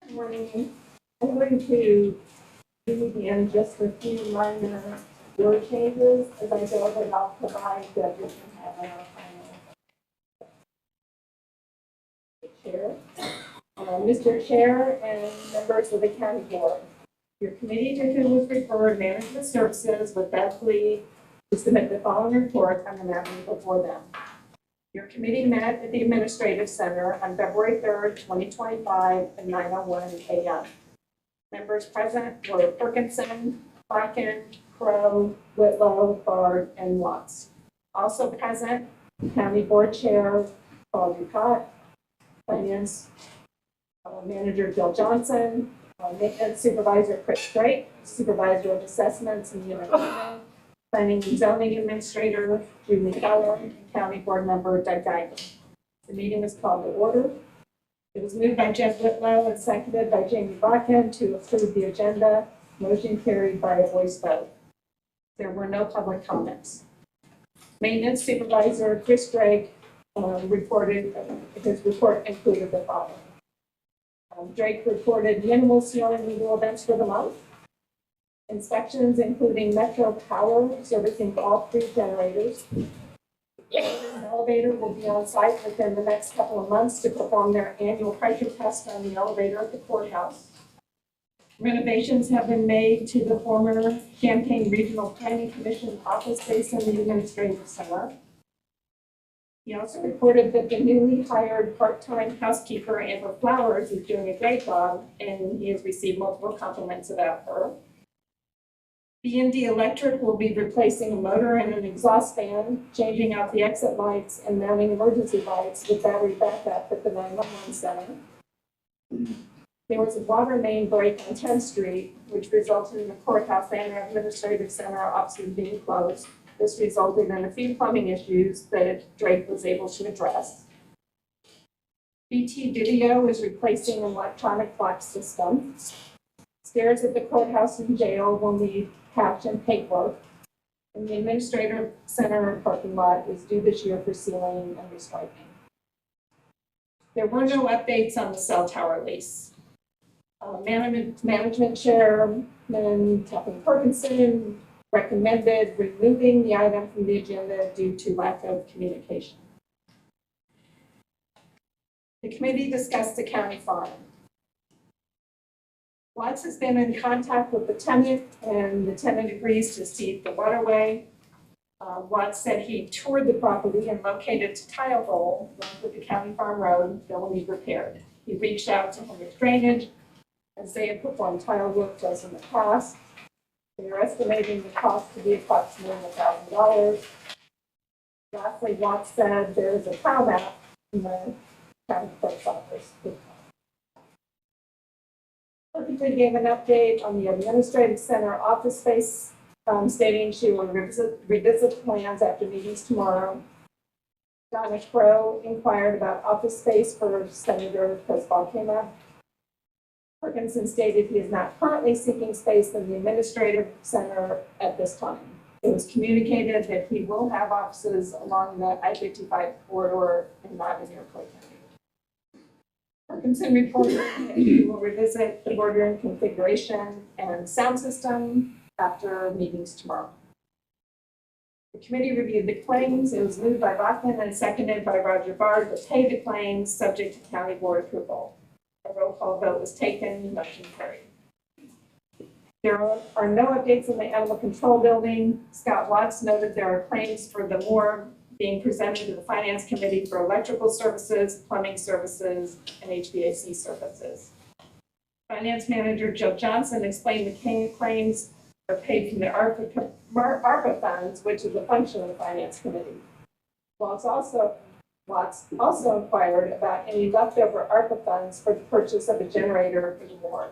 Good morning. I'm going to read in just a few minor word changes as I go, but I'll provide that we can have in our final chair. Mr. Chair and members of the county board, your committee to whom was referred management services with that plea to submit the following report on the matter before them. Your committee met at the Administrative Center on February 3rd, 2025 at 9:01 a.m. Members present were Perkinson, Larkin, Crow, Whitlow, Bard, and Watts. Also present, County Board Chair Paul Ducott, Finance Manager Bill Johnson, Maintenance Supervisor Chris Drake, Supervisor of Assessments and Unit Planning and Zoning Administrator Julie Keller, and County Board Member Doug Geiger. The meeting is called to order. It was moved by Jeff Whitlow and seconded by Jamie Bakken to approve the agenda. Motion carried by a voice vote. There were no public comments. Maintenance Supervisor Chris Drake reported, his report included the following. Drake reported minimal snow removal events for the month. Inspections including Metro Power servicing all 3 generators. The elevator will be on site within the next couple of months to perform their annual pressure test on the elevator at the courthouse. Renovations have been made to the former Champaign Regional Planning Commission office space in the administrative center. He also reported that the newly hired part-time housekeeper, Amber Flowers, is doing a great job, and he has received multiple compliments about her. B&D Electric will be replacing a motor and an exhaust fan, changing out the exit lights and mounting emergency lights with battery backup at the 911 center. There was a water main break on 10th Street, which resulted in the courthouse and administrative center offices being closed. This resulted in a few plumbing issues that Drake was able to address. BT Video is replacing an electronic clock system. Stairs at the courthouse and jail will need patch and paintwork. And the administrative center and parking lot is due this year for sealing and restriping. There were no updates on the cell tower lease. Management Chairman Kathleen Perkinson recommended removing the item from the agenda due to lack of communication. The committee discussed the county farm. Watts has been in contact with the tenant, and the tenant agrees to cede the waterway. Watts said he toured the property and located a tile hole with the county farm road that will need repaired. He reached out to Henry's Drainage, as they had performed tile work for us in the past. They are estimating the cost to be approximately $1,000. Lastly, Watts said there is a tile map in the county clerk's office. Perkins gave an update on the administrative center office space, stating she will revisit plans after meetings tomorrow. Donna Crow inquired about office space for Senator Chris Balkema. Perkinson stated he is not currently seeking space in the administrative center at this time. It was communicated that he will have offices along the I-55 corridor and not in Iroquois County. Perkinson reported that he will revisit the boardroom configuration and sound system after meetings tomorrow. The committee reviewed the claims. It was moved by Bachman and seconded by Roger Bard to pay the claims subject to county board approval. A roll call vote was taken, motion carried. There are no updates in the animal control building. Scott Watts noted there are claims for the morgue being presented to the finance committee for electrical services, plumbing services, and HVAC services. Finance manager Joe Johnson explained the claims are paid from the ARPA funds, which is a function of the finance committee. Watts also inquired about any leftover ARPA funds for the purchase of a generator for the morgue.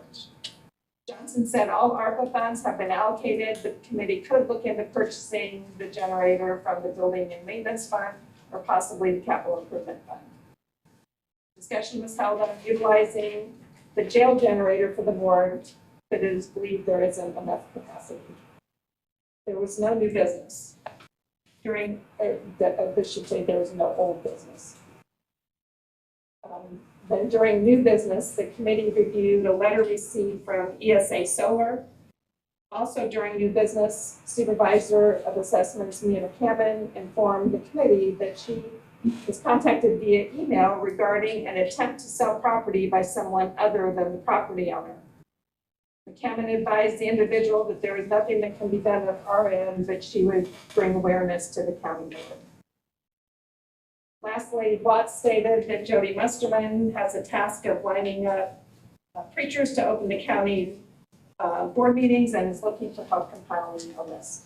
Johnson said all ARPA funds have been allocated. The committee could look into purchasing the generator from the building and maintenance fund or possibly the capital improvement fund. Discussion was held on utilizing the jail generator for the morgue, but it is believed there isn't enough capacity. There was no new business. There was no old business. Then during new business, the committee reviewed a letter received from ESA Solar. Also during new business, Supervisor of Assessments Mia McCammon informed the committee that she was contacted via email regarding an attempt to sell property by someone other than the property owner. McCammon advised the individual that there was nothing that can be done at our end, but she would bring awareness to the county board. Lastly, Watts stated that Jody Musterman has a task of lining up preachers to open the county board meetings and is looking for help compiling a list.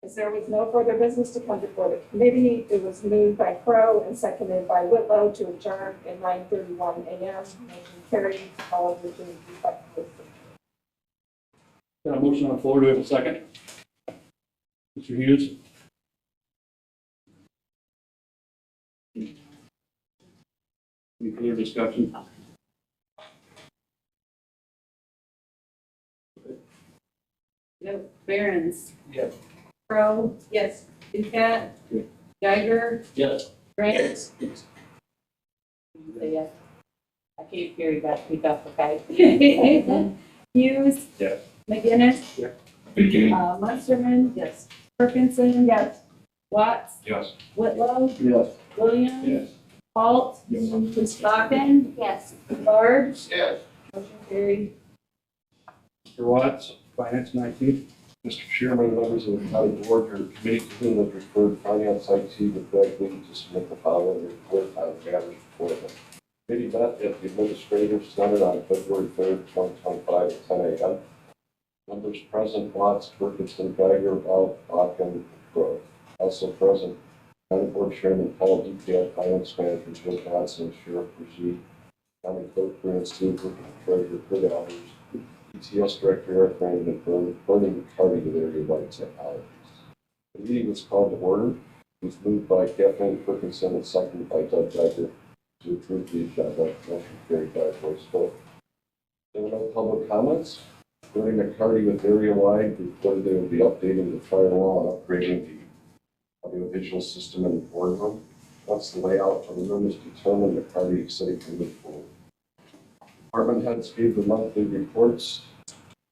As there was no further business to come before the committee, it was moved by Crow and seconded by Whitlow to adjourn at 9:31 a.m. Motion carried. All of which is effective. Got a motion on the floor. Do we have a second? Mr. Hughes? Any further discussion? Yep, Barons. Yes. Crowe. Yes. Ducat. Yes. Geiger. Yes. Grant. Say yes. I can't hear you, guys speak up, okay? Hughes. Yes. McGinnis. Yes. Munsterman. Yes. Perkinson. Yes. Watts. Yes. Whitlow. Yes. Williams. Yes. Halt. Yes. Stockton. Yes. Barb. Yes. Motion carried. Mr. Watts, Finance 19. Mr. Chairman, members of the county board, your committee to whom has referred finance IT with that lead to submit the following report on matters before them. Committee met at the Administrative Center on February 3rd, 2025 at 10 a.m. Members present: Watts, Ferguson, Geiger, Bell, Bakken, and Crowe. Also present: County Board Chairman Paul Ducat, Finance Manager Joe Johnson, and Sheriff Brzee, County Clerk Grant Stewart, Treasurer Kurt Albers, ETS Director Eric Brandon, and Bernie McCarty with Area Wide Technologies. The meeting was called to order. It was moved by Kathleen Ferguson and seconded by Doug Geiger to approve the agenda. Motion carried by a voice vote. There were no public comments. Bernie McCarty with Area Wide reported they will be updating the firewall and upgrading the audiovisual system in the boardroom. Once the layout of the room is determined, McCarty said he can move forward. Department heads gave the monthly reports.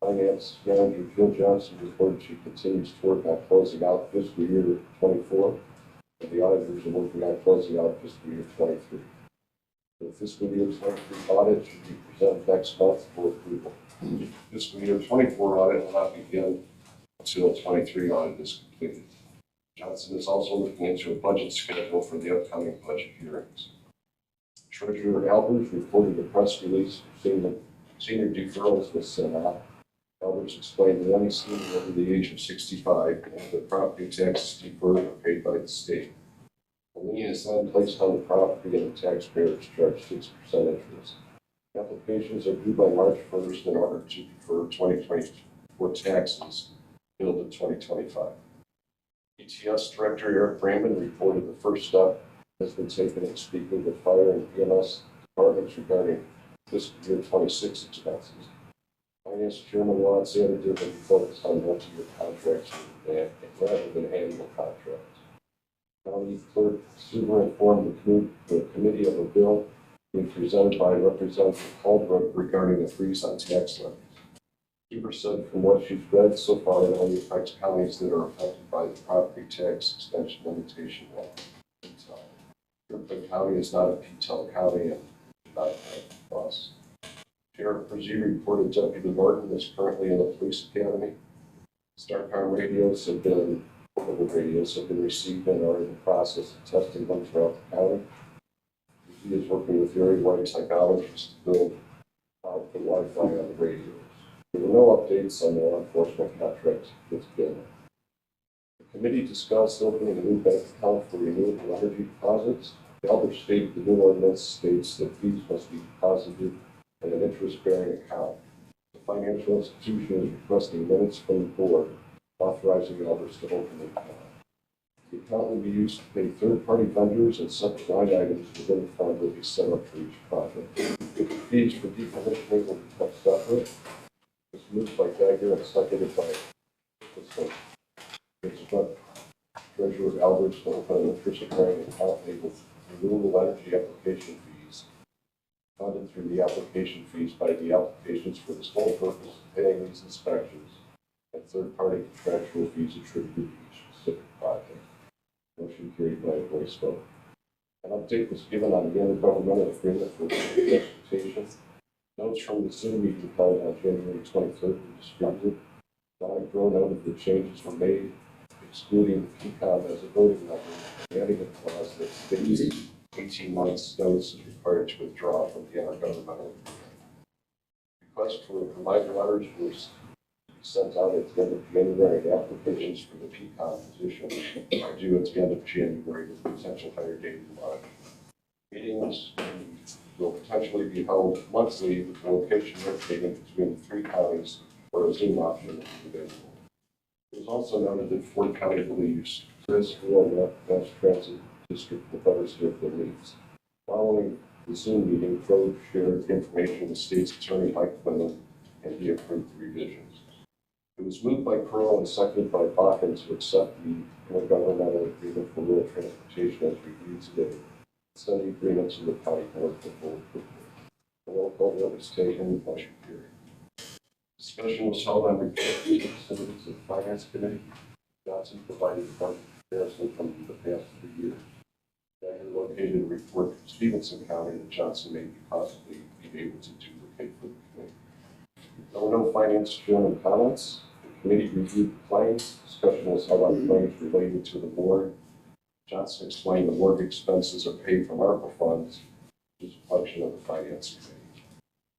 Finance Manager Jill Johnson reported she continues to work on closing out fiscal year 24, and the auditors are working on closing out fiscal year 23. The fiscal year 23 audit should be presented next month for approval. Fiscal year 24 audit will not begin until 23 audit is completed. Johnson is also looking into a budget schedule for the upcoming budget hearings. Treasurer Albers reported a press release for senior deferrals was sent out. Albers explained that any senior over the age of 65 and the property taxes deferred are paid by the state. The lien is then placed on the property and the taxpayer is charged 6% interest. Applications are due by March 1st in order to defer 2024 taxes billed in 2025. ETS Director Eric Brandon reported the first step has been taken in speaking with fire and EMS departments regarding fiscal year 26 expenses. Finance Chairman Watts added there that he focused on multi-year contracts rather than annual contracts. County Clerk Suber informed the committee of a bill being presented by Representative Holbrook regarding a freeze on tax levies. Suber said from what she's read so far, it only affects counties that are affected by the property tax extension limitation law. Fairfield County is not a PTEL county and should not have costs. Sheriff Brzee reported Deputy Martin is currently in the police academy. StarCom radios have been received and are in the process of testing them throughout the county. He is working with Area Wide Technologies to build out the Wi-Fi on the radios. There were no updates on the law enforcement contracts with bill. The committee discussed opening a new bank account for renewable energy deposits. The Albert stated the new ordinance states that fees must be deposited in an interest-bearing account. The financial institution is requesting minutes from the board authorizing the Alberts to open the account. The account will be used to pay third-party vendors and such line items within the fund will be set up for each project. Fees for decommissioning will be kept separate. It was moved by Geiger and seconded by Treasurer Alberts to open an interest-bearing account labeled renewable energy application fees, funded through the application fees by the applications for the sole purpose of paying these inspections and third-party contractual fees attributed to each specific project. Motion carried by a voice vote. An update was given on the intergovernmental agreement for transportation. Notes from the Zoom meeting held on January 23rd were distributed. Donna Groh noted that changes were made, excluding the PCOM as a voting member, adding a clause that states 18 months notice is required to withdraw from the intergovernmental agreement. Requests for reminder letters were sent out at the end of January, and applications for the PCOM position are due at the end of January with potential hire date in March. Meetings will potentially be held monthly with the location rotating between the three counties where a Zoom option is available. It was also noted that Ford County believes Chris Will Mass Transit District will better serve their needs. Following The Zoom meeting, Crowe shared information with State's Attorney Mike Quinlan, and he approved the revisions. It was moved by Crowe and seconded by Bakken to accept the intergovernmental agreement for rural transportation as reviewed today. Send the agreement to the county board for full approval. The roll call vote was taken, motion carried. Discussion was held on report from the representatives of the Finance Committee. Johnson provided a budget comparison from the past 3 years. Dagger located a report from Stevenson County that Johnson may possibly be able to duplicate for the committee. There were no finance chairman comments. The committee reviewed the claims. Discussion was held on claims related to the board. Johnson explained the work expenses are paid from ARPA funds, which is a function of the finance committee.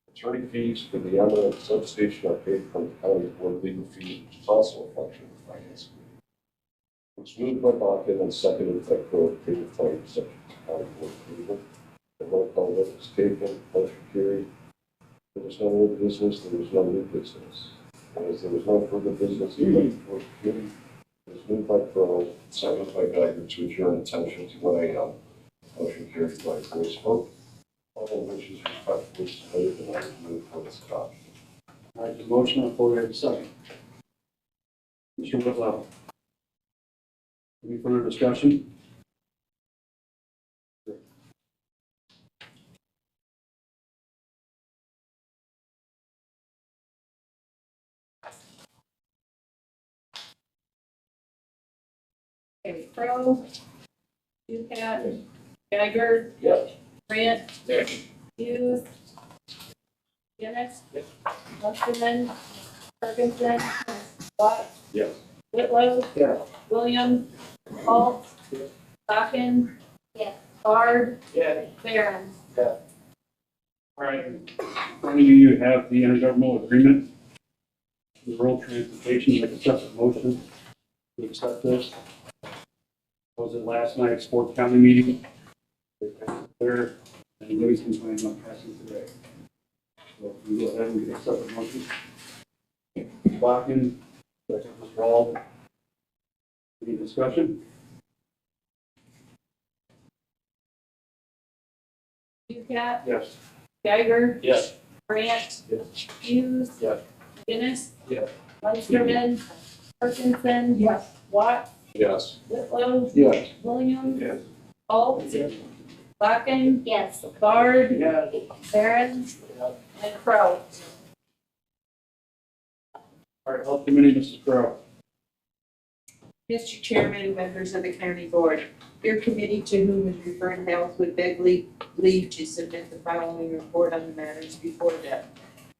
Attorney fees for the eminent substation are paid from the county board legal fees, which is also a function of the finance committee. It was moved by Bakken and seconded by Crowe to pay the claims subject to county board approval. The roll call vote was taken, motion carried. There was no new business, there was no new business. And as there was no further business in the board committee, it was moved by Crowe, seconded by Dagger to adjourn attention to 1 a.m. Motion carried by voice vote. All which is respectfully submitted, and I would move for its adoption. All right, the motion on the floor, we have a second. Mr. Whitlow. Any further discussion? Okay, Crowe, Ducat, Geiger, Yes. Grant, Yes. Hughes, Dennis, Musterman, Ferguson, Watt, Yes. Whitlow, Yes. Williams, Paul, Bakken, Yes. Bard, Yes. Barron. All right, in front of you, you have the intergovernmental agreement. The rural transportation, like a separate motion to accept this. Was it last night's Fort County meeting? They passed it there, and nobody's complaining about passing it today. So we go ahead and get a separate motion. Bakken, second was Rawl. Any discussion? Ducat, Yes. Geiger, Yes. Grant, Yes. Hughes, Yes. Dennis, Yes. Musterman, Ferguson, Watt, Yes. Whitlow, Yes. Williams, Yes. Paul, Bakken, Yes. Bard, Yes. Barron, and Crowe. All right, Health Committee, Mrs. Crowe. Mr. Chairman and members of the county board, your committee to whom is referred health would beg leave to submit the following report on the matters before them.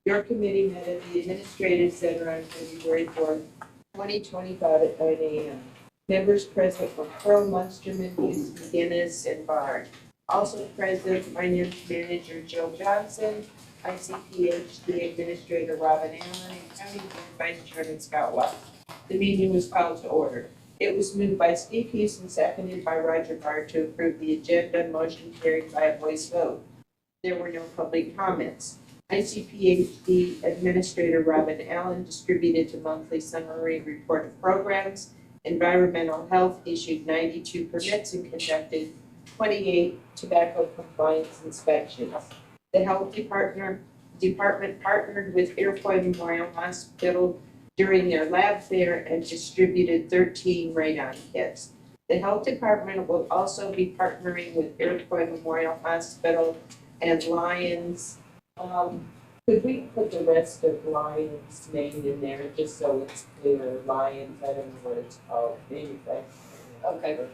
Your committee met at the Administrative Center on February 4th, 2025 at 9 a.m. Members present were Crowe, Munsterman, Hughes, McGinnis, and Bard. Also present, Finance Manager Joe Johnson, ICPHD Administrator Robin Allen, and County Board Vice Chairman Scott Watt. The meeting was called to order. It was moved by Steve Peace and seconded by Roger Bard to approve the agenda, motion carried by a voice vote. There were no public comments. ICPHD Administrator Robin Allen distributed the monthly summary report of programs. Environmental Health issued 92 permits and conducted 28 tobacco compliance inspections. The Health Department partnered with Iroquois Memorial Hospital during their lab fair and distributed 13 radon kits. The Health Department will also be partnering with Iroquois Memorial Hospital and Lions. Could we put the rest of Lions' name in there just so it's clear? Lions, I don't know what it's called, anything. Okay.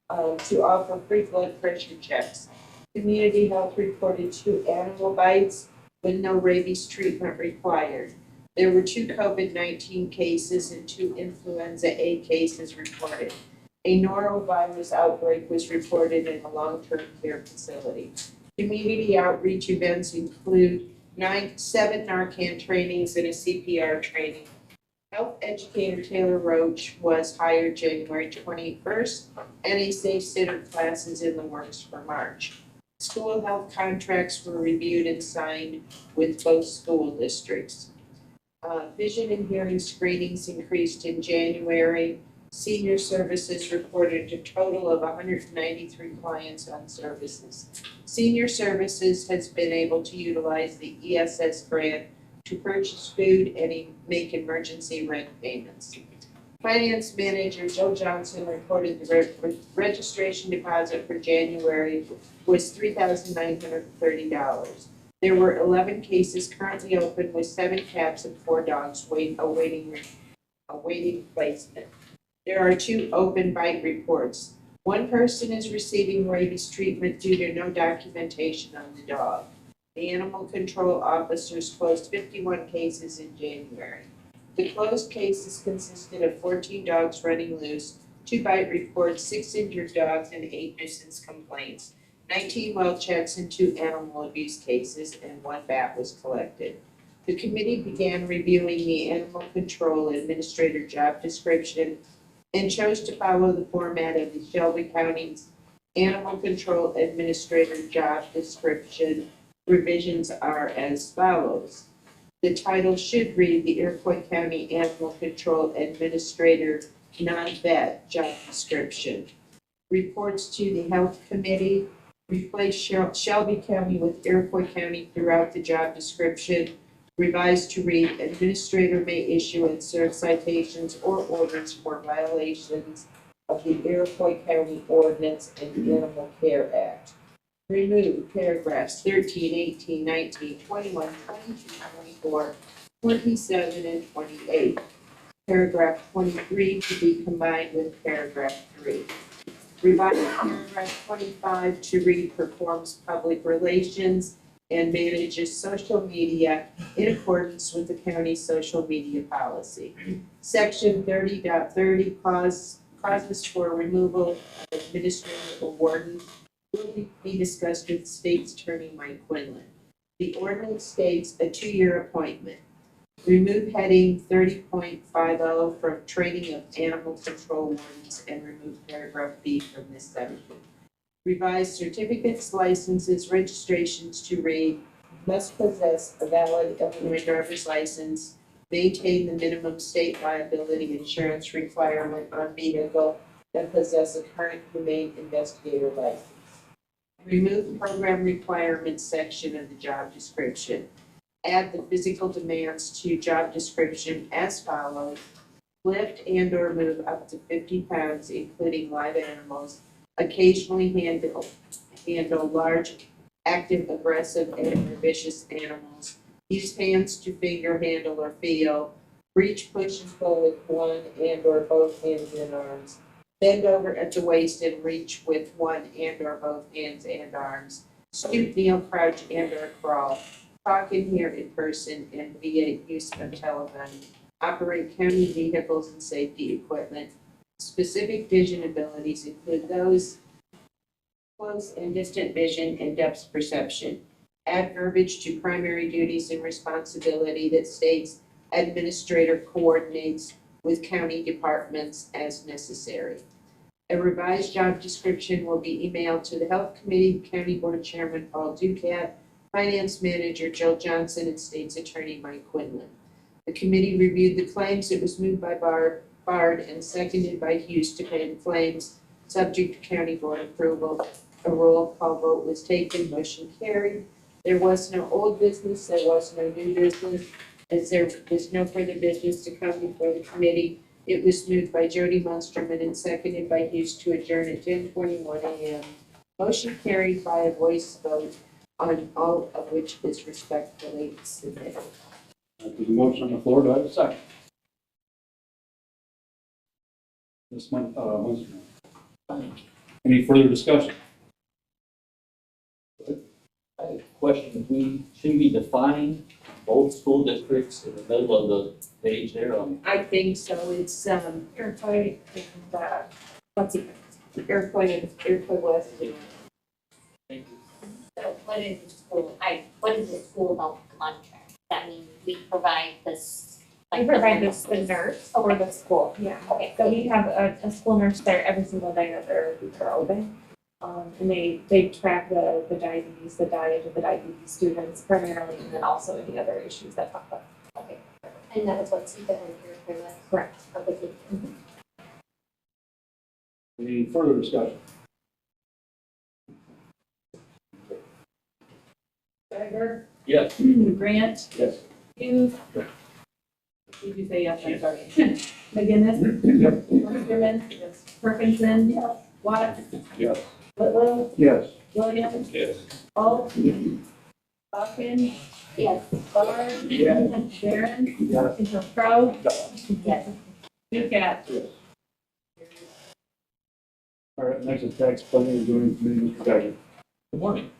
To offer free blood pressure checks. Community Health reported 2 animal bites with no rabies treatment required. There were 2 COVID-19 cases and 2 influenza A cases reported. A norovirus outbreak was reported in a long-term care facility. Community outreach events include 7 Narcan trainings and a CPR training. Health educator Taylor Roach was hired January 21st, and a safe sitter class is in the works for March. School health contracts were reviewed and signed with both school districts. Vision and hearing screenings increased in January Senior Services reported a total of 193 clients on services. Senior Services has been able to utilize the ESS grant to purchase food and make emergency rent payments. Finance Manager Joe Johnson reported the registration deposit for January was $3,930. There were 11 cases currently open with 7 cats and 4 dogs awaiting placement. There are 2 open bite reports. 1 person is receiving rabies treatment due to no documentation on the dog. The animal control officers closed 51 cases in January. The closed cases consisted of 14 dogs running loose, 2 bite reports, 6 injured dogs, and 8 nuisance complaints. 19 well checks and 2 animal abuse cases, and 1 bat was collected. The committee began reviewing the animal control administrator job description and chose to follow the format of the Shelby County's animal control administrator job description. Revisions are as follows. The title should read the Iroquois County Animal Control Administrator non-vet job description. Reports to the Health Committee. Replace Shelby County with Iroquois County throughout the job description. Revised to read, administrator may issue and serve citations or orders for violations of the Iroquois County Ordinance and Animal Care Act. Remove paragraphs 13, 18, 19, 21, 22, 24, 27, and 28. Paragraph 23 to be combined with paragraph 3. Revise paragraph 25 to read performs public relations and manages social media in accordance with the county's social media policy. Section 30.30 causes for removal of administrative or warden will be discussed with State's Attorney Mike Quinlan. The ordinance states a 2-year appointment. Remove heading 30.50 from training of animal control wardens and remove paragraph B from this section. Revise certificates, licenses, registrations to read, must possess a valid Illinois driver's license, maintain the minimum state liability insurance requirement on vehicle, and possess a current humane investigator license. Remove program requirements section of the job description. Add the physical demands to job description as follows. Lift and or move up to 50 pounds, including live animals. Occasionally handle large, active, aggressive, and vicious animals. Use hands to finger, handle, or feel. Reach, push, and pull with one and or both hands and arms. Bend over at the waist and reach with one and or both hands and arms. Stoop, kneel, crouch, and or crawl. Talk and hear in person and via use of telephone. Operate county vehicles and safety equipment. Specific vision abilities include those close and distant vision and depth perception. Add verbiage to primary duties and responsibility that states administrator coordinates with county departments as necessary. A revised job description will be emailed to the Health Committee, County Board Chairman Paul Ducat, Finance Manager Jill Johnson, and State's Attorney Mike Quinlan. The committee reviewed the claims. It was moved by Bard and seconded by Hughes to pay the claims, subject to county board approval. A roll call vote was taken, motion carried. There was no old business, there was no new business. As there was no further business to come before the committee, it was moved by Jody Munsterman and seconded by Hughes to adjourn at 10:21 a.m. Motion carried by a voice vote on all of which is respectfully submitted. There's a motion on the floor. Do I have a second? This one, any further discussion? I have a question. Should we define both school districts in the middle of the page there on? I think so. It's Iroquois and, what's it? Iroquois West. Thank you. So what is the school health contract? That means we provide this, We provide this the nurse for the school, yeah. Okay. So we have a school nurse there every single day that they're open. And they track the diabetes, the diet of the diabetes students primarily, and then also any other issues that pop up. Okay. And that is what CETA and Iroquois was? Correct. Okay. Any further discussion? Steiger, Yes. Grant, Yes. Hughes. Did you say yes? I'm sorry. McGinnis, Osterman, yes. Perkinson, yes. Watts, Yes. Whitlow, Yes. Williams, Yes. Paul, Hawkins, Yes. Barr, Yes. Sharon, Yes. Crowe, Yes. Ducat. All right, next is tax funding and doing committee, Mr. Geiger. Good morning.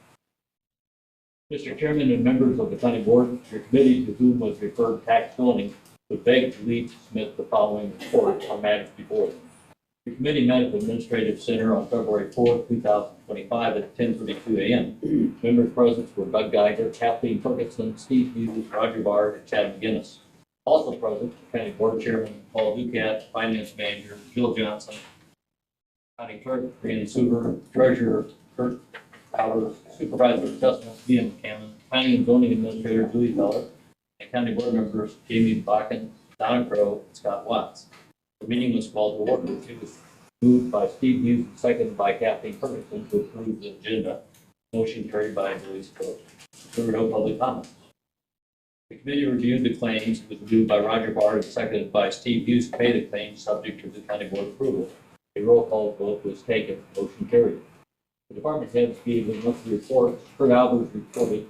Mr. Chairman and members of the county board, your committee to whom was referred tax billing would beg to leave to submit the following report on matters before them. The committee met at the Administrative Center on February 4th, 2025 at 10:32 a.m. Members present were Doug Geiger, Kathleen Ferguson, Steve Hughes, Roger Bard, and Chad McGinnis. Also present, County Board Chairman Paul Ducat, Finance Manager Bill Johnson, County Clerk Brian Suber, Treasurer Kurt Powers, Supervisor of Assessment Ian McCammon, Planning and Zoning Administrator Julie Feller, and County Board members Jamie Bakken, Donna Crowe, and Scott Watts. The meeting was called to order. It was moved by Steve Hughes and seconded by Kathleen Ferguson to approve the agenda. Motion carried by Julie Feller. There were no public comments. The committee reviewed the claims. It was moved by Roger Bard and seconded by Steve Hughes to pay the claims subject to the county board approval. A roll call vote was taken. Motion carried. The department heads gave a monthly report. Kurt Albers reported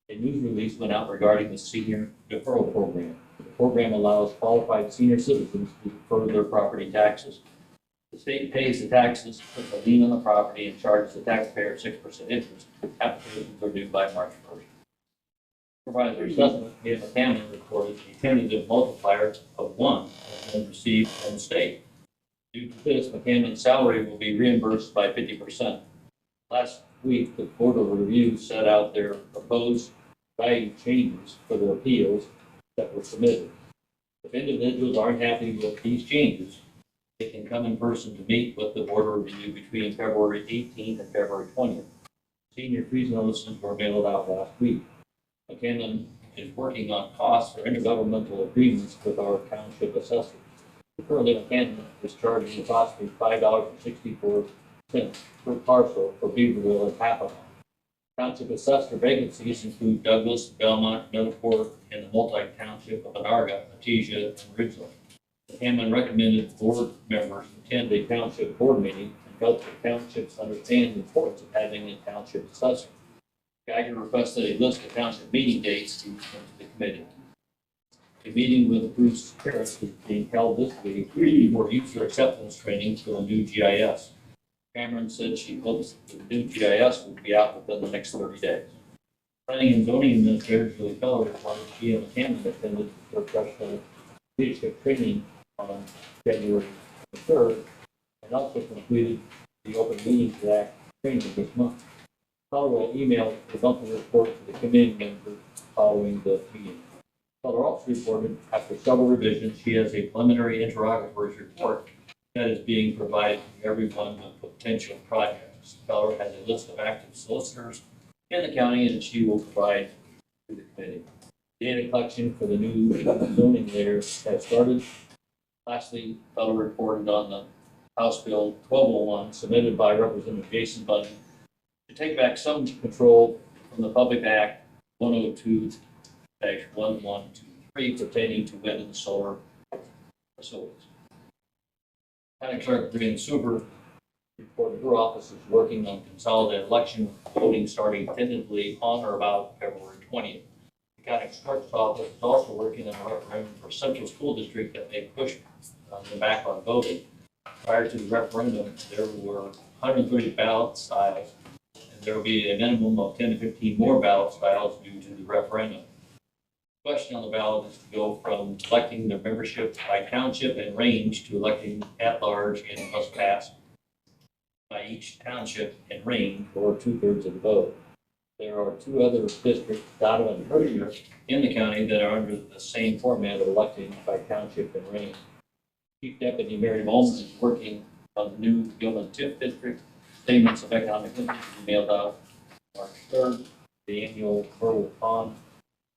a news release went out regarding the senior deferral program. The program allows qualified senior citizens to defer their property taxes. The state pays the taxes, puts a lien on the property, and charges the taxpayer 6% interest. Applications are due by March 1st. Supervisor assessment, Ian McCammon reported a tentative multiplier of 1 has been received from the state. Due to this, McCammon's salary will be reimbursed by 50%. Last week, the Board of Review set out their proposed value changes for the appeals that were submitted. If individuals aren't happy with these changes, they can come in person to meet with the Board of Review between February 18th and February 20th. Senior freeze notices were mailed out last week. McCammon is working on costs for intergovernmental agreements with our township assessors. Currently, McCammon is charging approximately $5.64 per parcel for Beaverville and Papelbon. Township assessor vacancies include Douglas, Belmont, Middleport, and the multi-township of Anarga, Artesia, and Ridgeland. McCammon recommended board members attend a township board meeting and help the townships understand the importance of having a township assessor. Geiger requested a list of township meeting dates to send to the committee. A meeting with Bruce Harris is being held this week for user acceptance training for the new GIS. Cameron said she hopes the new GIS will be out within the next 30 days. Planning and Zoning Administrator Julie Feller reported she and McCammon attended professional leadership training on January 3rd and also completed the Open Meetings Act training this month. Feller will email the monthly report to the committee members following the meeting. Feller also reported after several revisions, she has a preliminary interrogatories report that is being provided to everyone with potential projects. Feller has a list of active solicitors in the county and she will provide to the committee. Data collection for the new zoning layer has started. Lastly, Feller reported on the House Bill 1201 submitted by Representative Jason Bunning to take back some control from the Public Act 102-1123 pertaining to wind and solar facilities. County Clerk Brian Suber reported her office is working on consolidated election voting starting tentatively on or about February 20th. The county clerk's office is also working on a referendum for Central School District that may push them back on voting. Prior to the referendum, there were 130 ballot styles, and there will be a minimum of 10 to 15 more ballot styles due to the referendum. The question on the ballot is to go from electing the membership by township and range to electing at large and must pass by each township and range or 2/3 of the vote. There are two other districts, Donovan and Hershey, in the county that are under the same format of electing by township and range. Chief Deputy Mary Bowman is working on the new Gilman TIF district. Statements of economic interest will be mailed out March 3rd. The annual Pearl Pond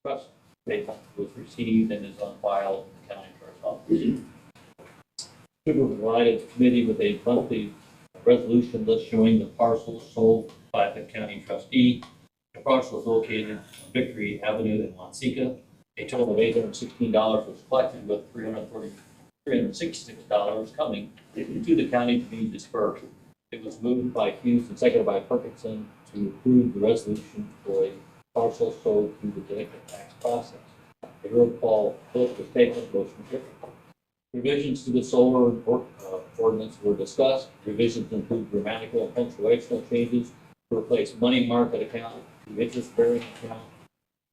Trust statement was received and is on file in the county clerk's office. Sugar provided the committee with a monthly resolution list showing the parcels sold by the county trustee. The parcel is located on Victory Avenue in Wanseka. A total of $816 was collected, with $366 coming to the county to be dispersed. It was moved by Hughes and seconded by Perkinson to approve the resolution for a parcel sold through the delinquent tax process. A roll call vote was taken, motion carried. Revisions to the solar ordinance were discussed. Revisions include grammatical and punctuational changes to replace money market account to interest-bearing account,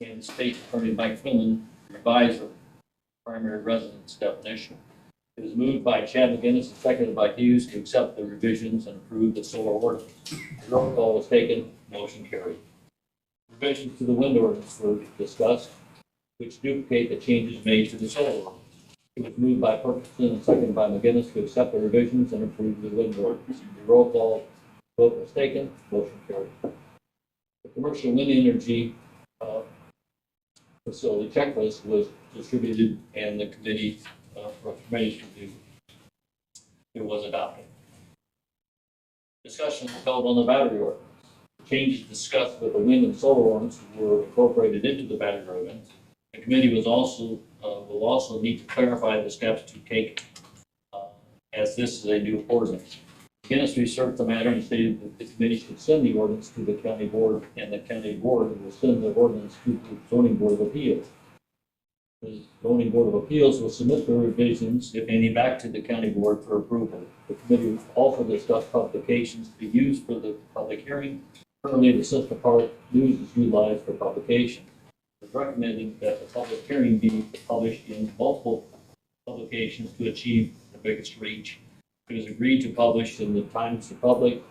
and State Attorney Mike Finland revised the primary residence definition. It was moved by Chad McGinnis and seconded by Hughes to accept the revisions and approve the solar ordinance. The roll call was taken, motion carried. Revisions to the wind ordinance were discussed, which duplicate the changes made to the solar ordinance. It was moved by Perkinson and seconded by McGinnis to accept the revisions and approve the wind ordinance. The roll call vote was taken, motion carried. The commercial wind energy facility checklist was distributed, and the committee recommendation it was adopted. Discussion was held on the battery ordinance. Changes discussed with the wind and solar ordinance were incorporated into the battery ordinance. The committee was also will also need to clarify the steps to take as this is a new ordinance. Guinness researched the matter and stated that the committee should send the ordinance to the county board, and the county board will send the ordinance to the zoning board of appeals. The zoning board of appeals will submit the revisions, if any, back to the county board for approval. The committee also discussed publications to be used for the public hearing. Currently, the Central Park News is utilized for publication. It was recommended that the public hearing be published in multiple publications to achieve the biggest reach. It was agreed to publish in the Times Republic,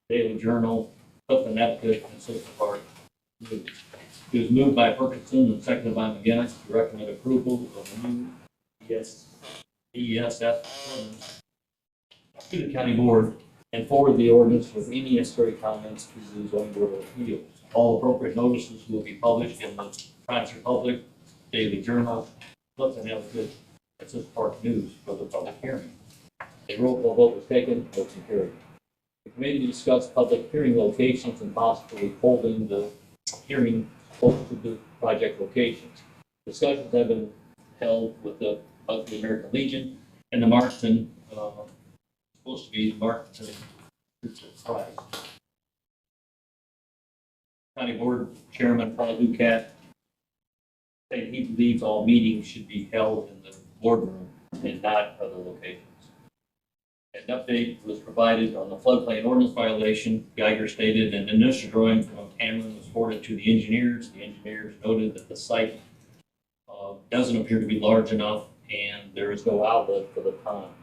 Daily Journal, Clifton Advocate, and Central Park News. It was moved by Perkinson and seconded by McGinnis to recommend approval of the new ESF ordinance to the county board and forward the ordinance with any necessary comments to the zoning board of appeals. All appropriate notices will be published in the Times Republic, Daily Journal, Clifton Advocate, and Central Park News for the public hearing. A roll call vote was taken, motion carried. The committee discussed public hearing locations and possibly holding the hearing close to the project locations. Discussions have been held with the American Legion and the Marston, supposed to be Marston Prize. County Board Chairman Paul Ducat said he believes all meetings should be held in the boardroom and not other locations. An update was provided on the floodplain ordinance violation. Geiger stated an initial drawing from Cameron was forwarded to the engineers. The engineers noted that the site doesn't appear to be large enough, and there is no outlet for the pond.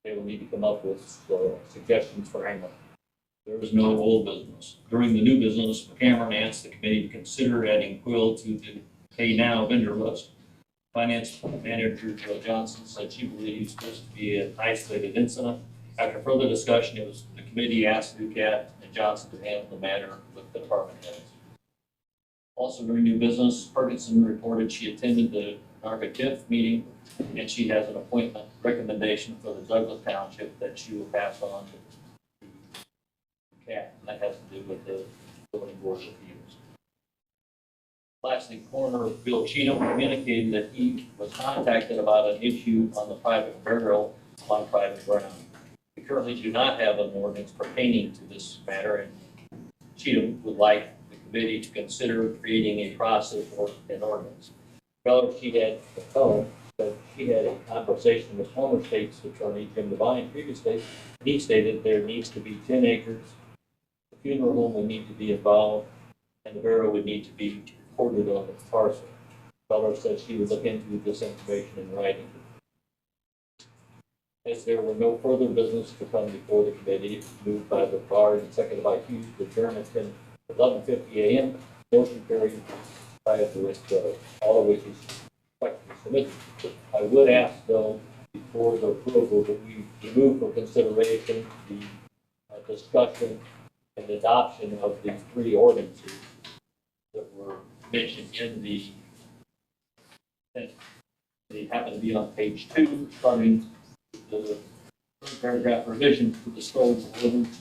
They will need to come up with suggestions for Hamlet. There is no old business. During the new business, Cameron asked the committee to consider adding Quill to the pay now vendor list. Finance manager Joe Johnson said she believes this to be an isolated incident. After further discussion, the committee asked Ducat and Johnson to handle the matter with the department heads. Also during new business, Ferguson reported she attended the NARCA TIF meeting, and she has an appointment recommendation for the Douglas Township that she will pass on to Ducat, and that has to do with the zoning board of appeals. Lastly, Coroner Bill Cheatham communicated that he was contacted about an issue on the private burial on private ground. We currently do not have an ordinance pertaining to this matter, and Cheatham would like the committee to consider creating a process or an ordinance. She had that she had a conversation with former state's attorney Jim Devine previously. He stated there needs to be 10 acres. The funeral home would need to be involved, and the burial would need to be recorded on the parcel. Feller said she would look into this information in writing. As there were no further business to come before the committee, it was moved by the bar and seconded by Hughes to adjourn at 11:50 a.m. Motion carried with all of which is submitted. I would ask though, before the approval, that we remove for consideration the discussion and adoption of the 3 ordinances that were mentioned in they happen to be on page 2, starting the paragraph revisions to the solar ordinance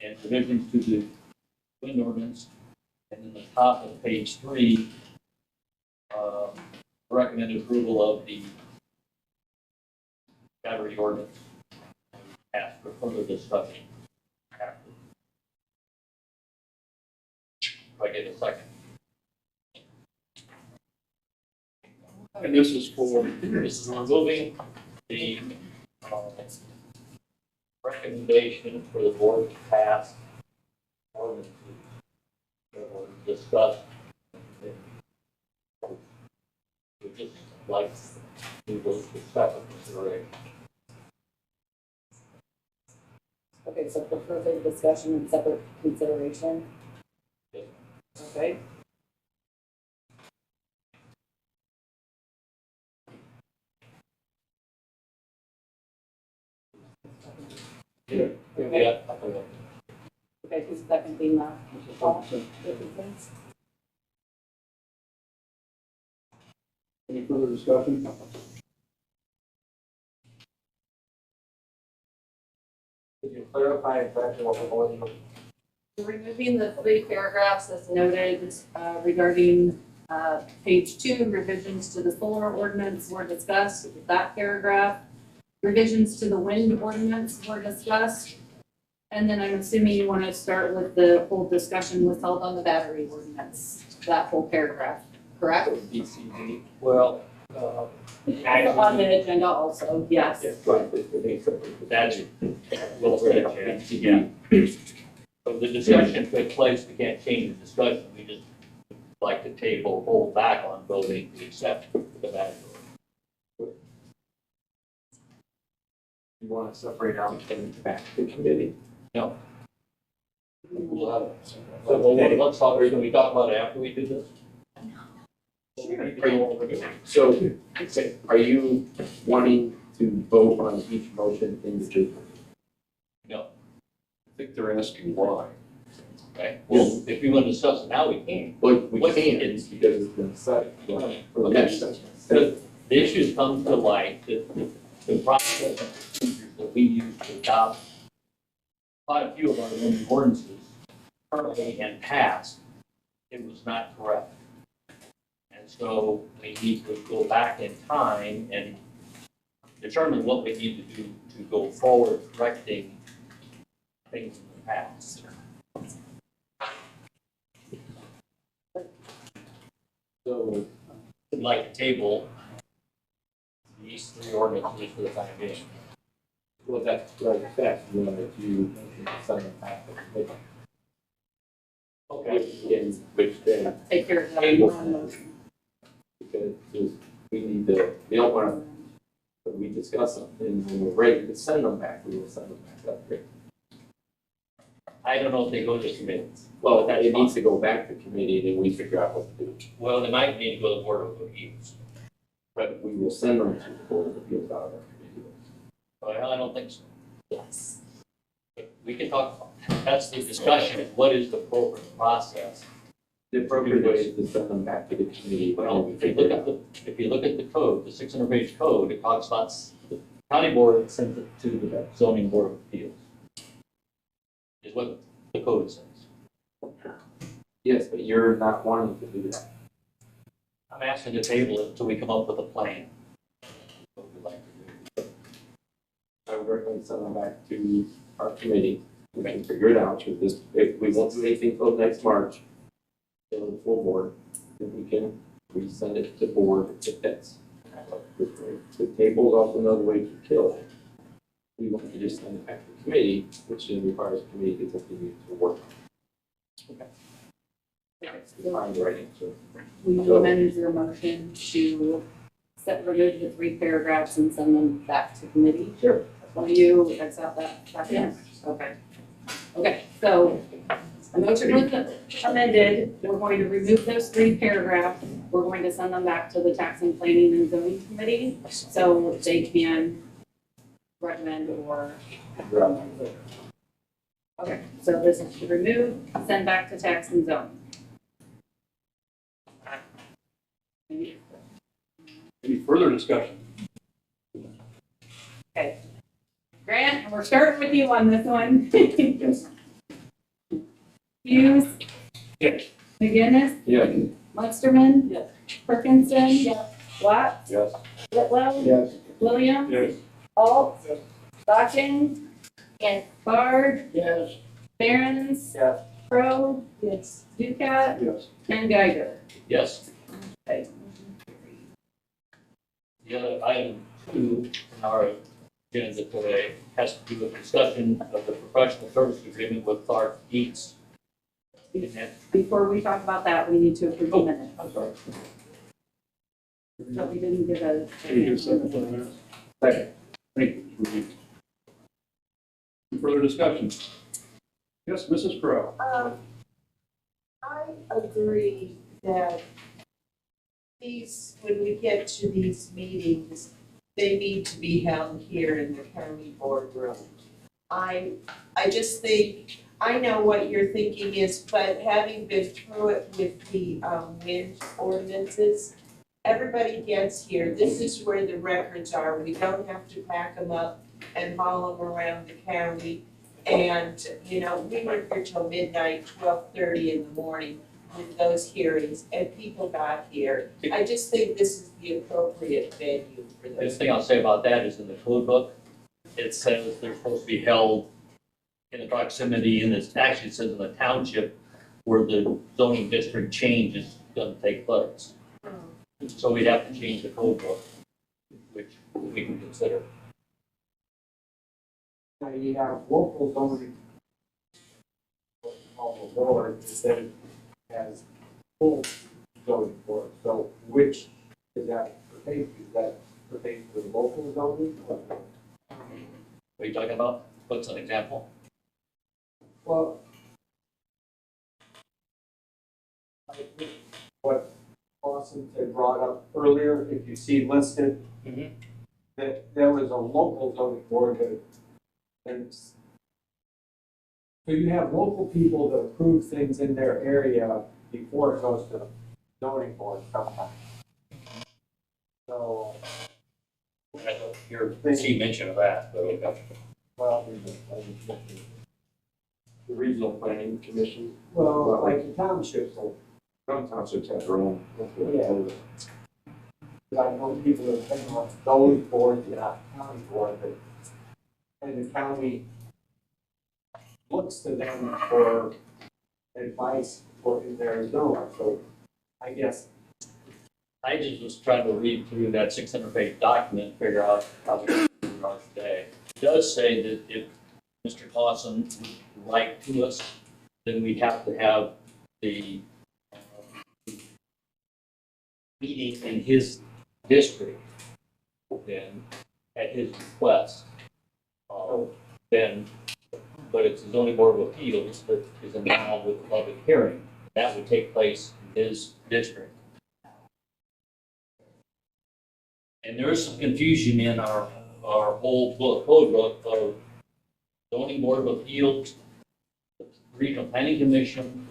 and revisions to the wind ordinance. And then the top of page 3, recommended approval of the battery ordinance. Ask for further discussion after. If I get a second. And this is for, This is removing the recommendation for the board to pass ordinances that were discussed. We just like to go to second consideration. Okay, so for further discussion and separate consideration? Yes. Okay. Yeah. Okay, who's seconding that? any further discussion? Could you clarify exactly what we're going to? Removing the 3 paragraphs as noted regarding page 2, revisions to the solar ordinance were discussed, that paragraph. Revisions to the wind ordinance were discussed. And then I'm assuming you want to start with the whole discussion was held on the battery ordinance, that whole paragraph, correct? BCD, well, On the agenda also, yes. right, that's, well, yeah. So the discussion took place, we can't change the discussion, we just like to table, hold back on voting to accept the battery. You want to separate out and send it back to committee? No. We'll have, so let's talk, can we talk about it after we do this? So, are you wanting to vote on each motion individually? No. I think they're asking why. Okay, well, if we want to discuss it now, we can. But we What can't, is- because it's been set for the next session. The issues come to light, the process that we use to adopt quite a few of our own ordinances currently and passed, it was not correct. And so we need to go back in time and determine what we need to do to go forward correcting things in the past. So I'd like to table these 3 ordinances for the time being. Well, that's like that, you know, if you send it back to committee. Okay. Which then, Take care of that. Table. because we need to, we don't want to, when we discuss something, when we're ready to send them back, we will send them back. That's great. I don't know if they go to committee. Well, it needs to go back to committee, and then we figure out what to do. Well, they might need to go to the Board of Appeals. But we will send them to the Board of Appeals out of our committee. Well, I don't think so. Yes. We can talk about that. That's the discussion. What is the appropriate process? The appropriate way is to send them back to the committee. Well, if you look at the code, the 600-page code, it talks about the county board sends it to the zoning board of appeals. Is what the code says. Yes, but you're not wanting to do that. I'm asking to table it until we come up with a plan. What we'd like to do. I would recommend send them back to our committee. We can figure it out. If we won't do anything till next March, till the full board, then we can resend it to the board if it fits. The table's also another way to kill it. We want to just send it back to the committee, which then requires the committee to continue to work. Okay. Find the right answer. Will you amend your motion to remove the 3 paragraphs and send them back to committee? Sure. Will you accept that? Yes. Okay. Okay, so the motion was amended. We're going to remove those 3 paragraphs. We're going to send them back to the Tax and Planning and Zoning Committee so they can recommend or. Okay, so this is to remove, send back to Tax and Zoning. Any further discussion? Okay. Grant, and we're starting with you on this one. Hughes. Yes. McGinnis. Yes. Munsterman. Yes. Perkinson. Yes. Watts. Yes. Whitlow. Yes. Williams. Yes. Alt. Stockton. Yes. Bard. Yes. Barons. Yes. Crowe. Yes. Ducat. Yes. And Geiger. Yes. Okay. The other item 2 in our agenda today has to do with discussion of the professional service agreement with Clark Eats. And that- Before we talk about that, we need to approve the minutes. I'm sorry. So we didn't get a. Can you give a second for the minutes? Second. Thank you. Further discussion? Yes, Mrs. Crowe. I agree that when we get to these meetings, they need to be held here in the county boardroom. I just think, I know what your thinking is, but having been through it with the wind ordinances, everybody gets here, this is where the records are, we don't have to pack them up and haul them around the county. And, we were here till midnight, 12:30 in the morning with those hearings, and people got here. I just think this is the appropriate venue for The those. thing I'll say about that is in the code book, it says they're supposed to be held in the proximity, and it actually says in the township where the zoning district change is gonna take place. So we'd have to change the code book, which we can consider. Now you have local zoning. Board that has full zoning board, so which is that pertain to? Is that pertain to the local zoning? Or- What are you talking about? What's an example? Well, I think what Austin had brought up earlier, if you see listed, Mhm. that there was a local zoning board that, and so you have local people that approve things in their area before it goes to the zoning board sometimes. So, I don't hear, see mention of that, but okay. well, The regional planning commission. well, like the townships, so Some townships have their own. I know people that have been on those boards, not county board, but, and the county looks to them for advice for in their zone, so I guess. I just was trying to read through that 600-page document, and figure out how to do it today. It does say that if Mr. Clausen would write to us, then we'd have to have the meeting in his district, then, at his request. Then, but it's the zoning board of appeals that is involved with the public hearing. That would take place in his district. And there is some confusion in our whole code book of zoning board of appeals, the regional planning commission,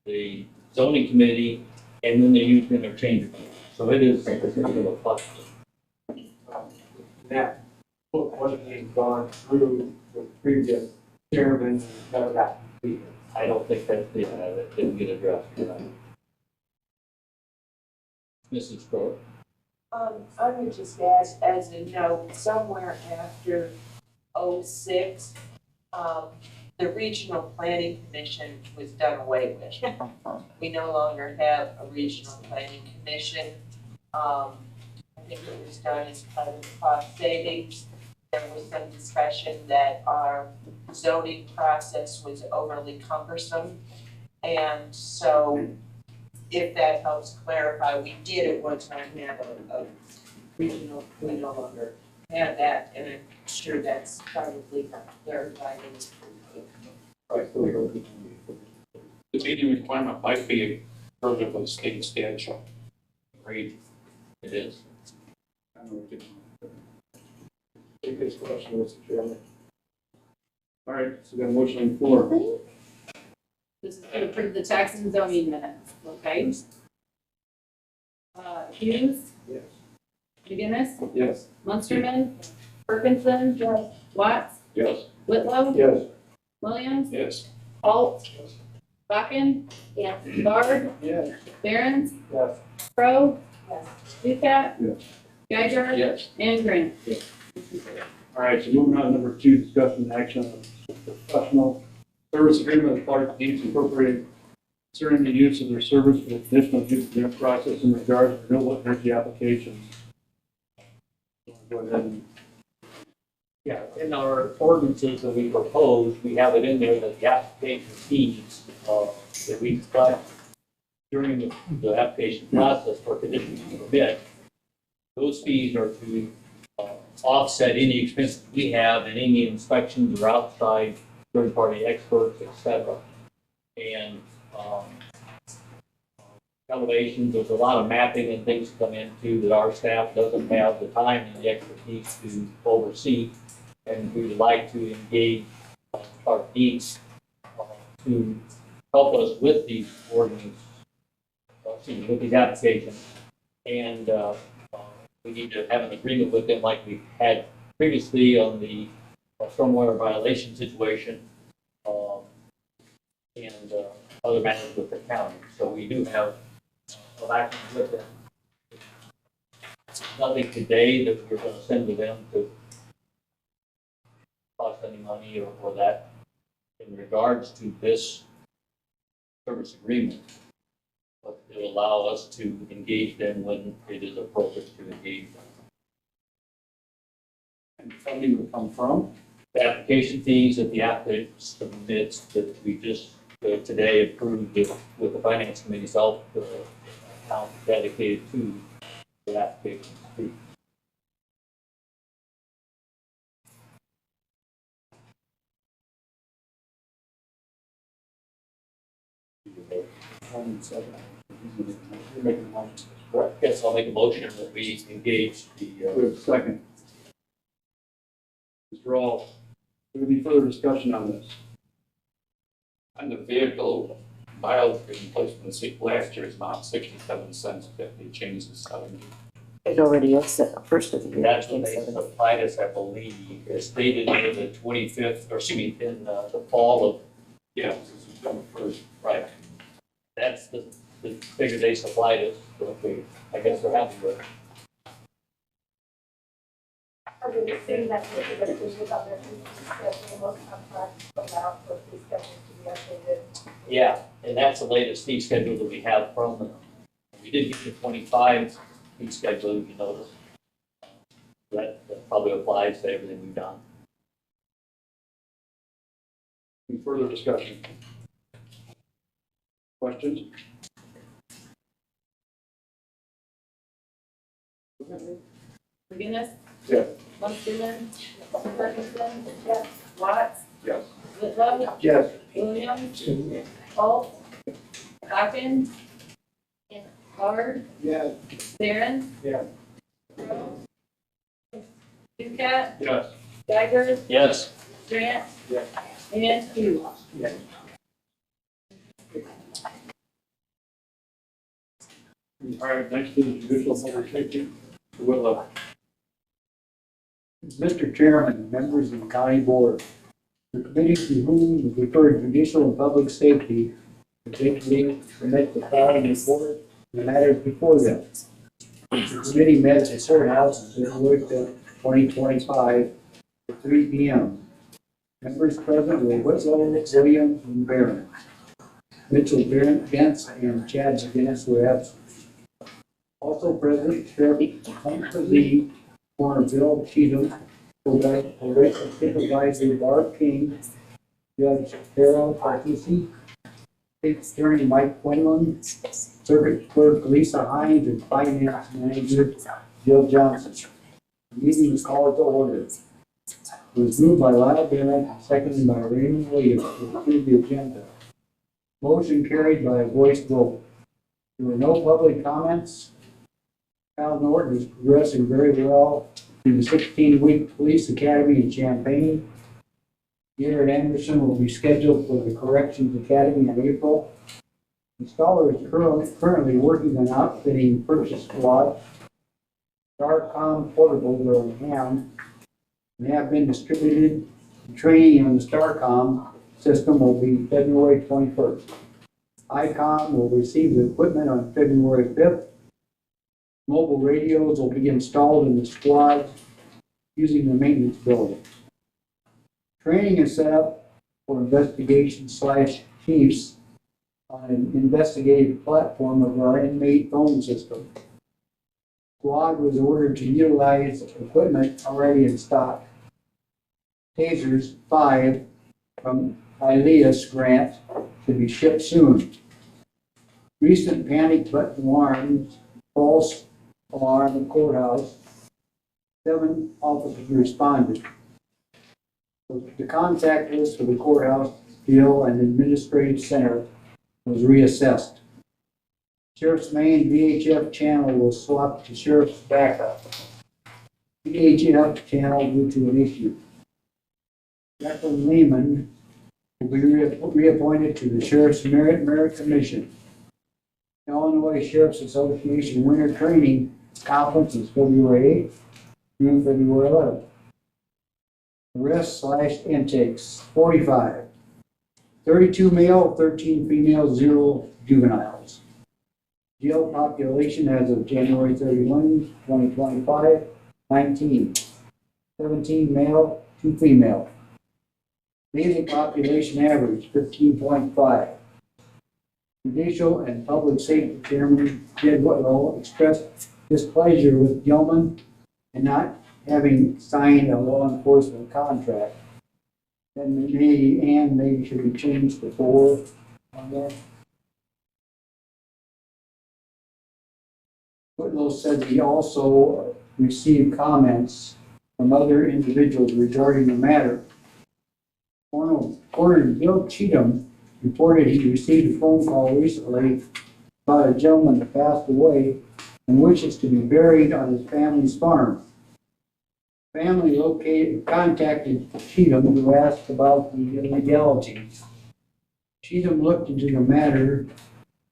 the zoning committee, and then they use interchangeable. So it is a bit of a cluster. That book wasn't being gone through the previous chairman, never got completed. I don't think that didn't get addressed. Mrs. Crowe? I would just ask, as a note, somewhere after '06, the regional planning commission was done away with. We no longer have a regional planning commission. I think it was done as part of cost savings. There was some discussion that our zoning process was overly cumbersome. And so if that helps clarify, we did at one time have a regional, we no longer have that, and I'm sure that's probably not clarified in this. The meeting requirement might be further by the state statute. Agreed. It is. Biggest question, Mr. Chairman. All right, so we got a motion on the floor. This is to approve the tax and zoning minutes, okay? Hughes. Yes. McGinnis. Yes. Munsterman. Perkinson. Watts. Yes. Whitlow, Yes. Williams, Yes. Alt, Bakken, Yes. Barb, Yes. Behrens, Yes. Pro, Yes. Ducat, Yes. Geiger, Yes. and Grant. All right, so moving on to number 2, discussion and action on professional service agreement with Clark Deeds Incorporated concerning the use of their service for the conditional use grant process in regards to renewable energy applications. Go ahead and Yeah, in our ordinances that we propose, we have it in there that the application fees, that we collect during the application process for conditional use permit, those fees are to offset any expenses we have and any inspections or outside third-party experts, et cetera. And elevations, there's a lot of mapping and things come into that our staff doesn't have the time and the expertise to oversee. And we would like to engage our needs to help us with these ordinance, with these applications. And we need to have an agreement with them like we had previously on the stormwater violation situation and other matters with the county. So we do have a action with them. Nothing today that we're going to send to them to cost any money or that in regards to this service agreement. But it will allow us to engage them when it is appropriate to engage them. And funding will come from? The application fees that the applicant submits that we just today approved with the finance committee self account dedicated to the application fee. You're making a motion. Correct. Yes, I'll make a motion that we engage the, We have a second. Mr. Alt, do we have any further discussion on this? On the vehicle miles replacement seat last year's amount, 67 cents, that they changed to 70. It already is the first of the year. that's what they supplied us, I believe, it's stated in the 25th, or excuse me, in the fall of, Yeah, this is September 1st. right. That's the figure they supplied us, so we, I guess we're happy with it. Are we saying that we're going to do with other schedule contracts about for fee schedules to be updated? Yeah, and that's the latest fee schedule that we have from them. We did get the 25 fee schedule, you notice. That probably applies to everything we've done. Any further discussion? Questions? McGinnis? Yes. Lumpkin? Ferguson? Yes. Watts? Yes. Whitlow? Yes. Williams? Alt? Bakken? Yes. Barb? Yes. Behrens? Yes. Pro? Ducat? Yes. Geiger? Yes. Grant? Yes. And Hughes. Yes. All right, next is judicial public safety. Mr. Whitlow. Mr. Chairman, members of the county board, the committee to whom was referred judicial and public safety particularly submit the following report and the matters before them. The committee met at the courthouse in February 2025 at 3 p.m. Members present were Whitlow, Williams, and Barron. Mitchell Gents and Chad McGinnis were absent. Also present, Sheriff Hunter Lee, Coroner Bill Cheatham, Probation Supervisor Barb King, Judge Carol Partisi, State Attorney Mike Quinlan, Circuit Clerk Lisa Hines, and Finance Manager Jill Johnson. The meeting is called to order. It was moved by Lyle Barrett, seconded by Raymond Williams to approve the agenda. Motion carried by a voice vote. There were no public comments. Cal Norton is progressing very well through the 16-week police academy in Champaign. Garrett Anderson will be scheduled for the Corrections Academy in April. The scholar is currently working on outfitting purchase squad. Starcom portables are on hand and have been distributed Training on the Starcom system will be February 21st. ICOM will receive the equipment on February 5th. Mobile radios will be installed in the squad using the maintenance building. Training is set up for investigation/chiefs on an investigative platform of our inmate phone system. Squad was ordered to utilize equipment already in stock. Tasers 5 from ILEAS grant should be shipped soon. Recent panic button alarms, false alarm at courthouse. 7 officers responded. The contact list for the courthouse, jail, and administrative center was reassessed. Sheriff's main VHF channel was swapped to Sheriff's backup. VHF channel due to an issue. Jacqueline Lehman will be reappointed to the Sheriff's Merit Commission. Illinois Sheriff's Association Winter Training Conference is February 8th through February 11th. Arrests/intakes, 45. 32 male, 13 female, 0 juveniles. Jail population as of January 31, 2025, 19. 17 male, 2 female. Daily population average, 15.5. Judicial and Public Safety Chairman Jed Whitlow expressed displeasure with Gilman and not having signed a law enforcement contract. Then maybe should be changed to 4 on there. Whitlow said he also received comments from other individuals regarding the matter. Coroner Bill Cheatham reported he received a phone call recently about a gentleman that passed away and wishes to be buried on his family's farm. Family contacted Cheatham, who asked about the illegalities. Cheatham looked into the matter,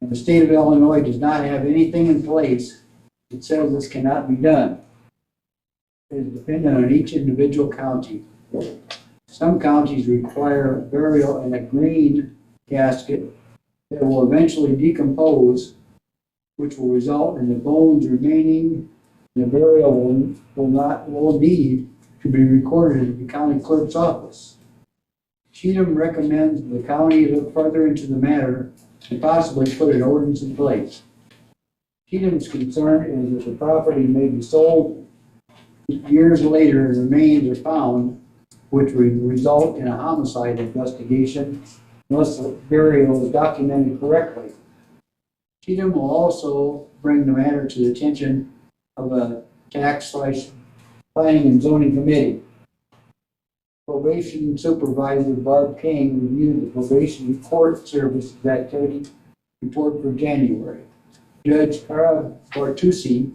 and the state of Illinois does not have anything in place that says this cannot be done. It is dependent on each individual county. Some counties require burial in a green casket that will eventually decompose, which will result in the bones remaining. The burial will need to be recorded at the county clerk's office. Cheatham recommends the county look further into the matter and possibly put an ordinance in place. Cheatham's concern is that the property may be sold years later and remains are found, which would result in a homicide investigation unless the burial is documented correctly. Cheatham will also bring the matter to the attention of a tax/planning and zoning committee. Probation supervisor Barb King reviewed the probation court services activity report for January. Judge Cara Bartusi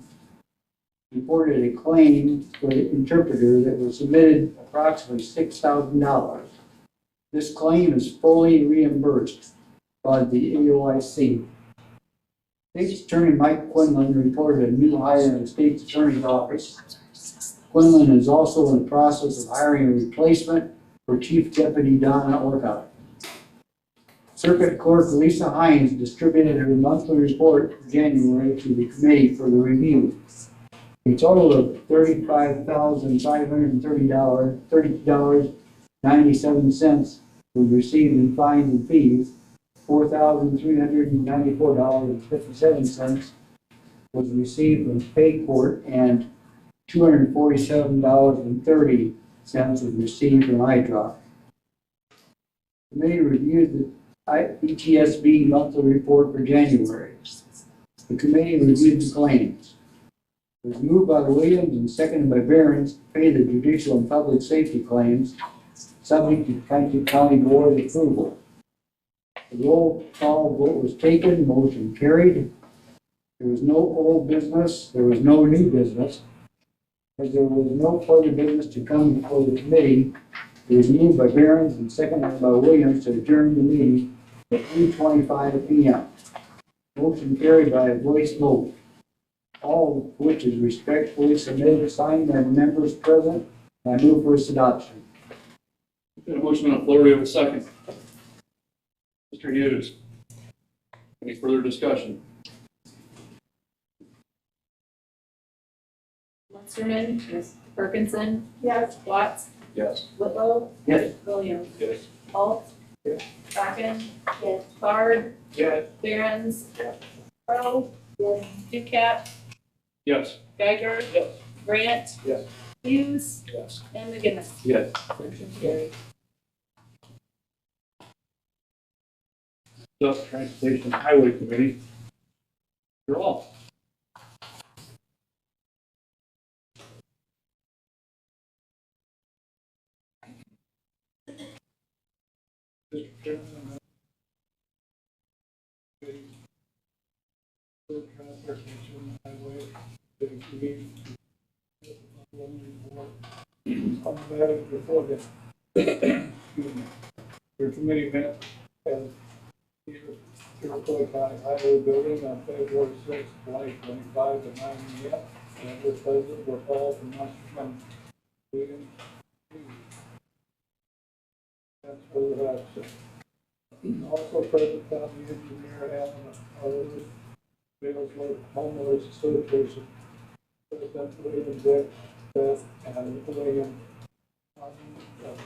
reported a claim for the interpreter that was submitted approximately $6,000. This claim is fully reimbursed by the AOIC. State's Attorney Mike Quinlan reported a new hire in the State's Attorney's Office. Quinlan is also in the process of hiring a replacement for Chief Deputy Donna Orcott. Circuit Clerk Lisa Hines distributed her monthly report for January to the committee for the review. A total of $35,530.97 was received in fines and fees. $4,394.57 was received from pay court, and $247.30 was received from iDrop. The committee reviewed the ETSB monthly report for January. The committee reviewed the claims. It was moved by Williams and seconded by Behrens to pay the judicial and public safety claims, subject to county board approval. The roll call vote was taken, motion carried. There was no old business, there was no new business. As there was no further business to come before the committee, it was moved by Behrens and seconded by Williams to adjourn the meeting at 3:25 p.m. Motion carried by a voice vote, all of which is respectfully submitted, signed by the members present. I move for its adoption. Got a motion on the floor, we have a second. Mr. Hughes. Any further discussion? Munsterman. Yes. Ferguson. Yes. Watts. Yes. Whitlow. Yes. Williams. Yes. Alt. Yes. Bracken. Yes. Bard. Yes. Behrens. Yes. Pro. Yes. Ducat. Yes. Geiger. Yes. Grant. Yes. Hughes. Yes. And McGinnis. Yes. Motion carried. Transportation Highway Committee. You're all. Mr. Chairman, for transportation highway, the committee, on the matter before them. Excuse me. Your committee met as Iroquois County Highway Building on February 6, 2025 at 9 a.m. And the president were Paul from Munsterman, Williams. That's for the last. Also present county engineer Alan Arthur, Middlesbrough Homeowners Association, President William Dick, Beth, and William of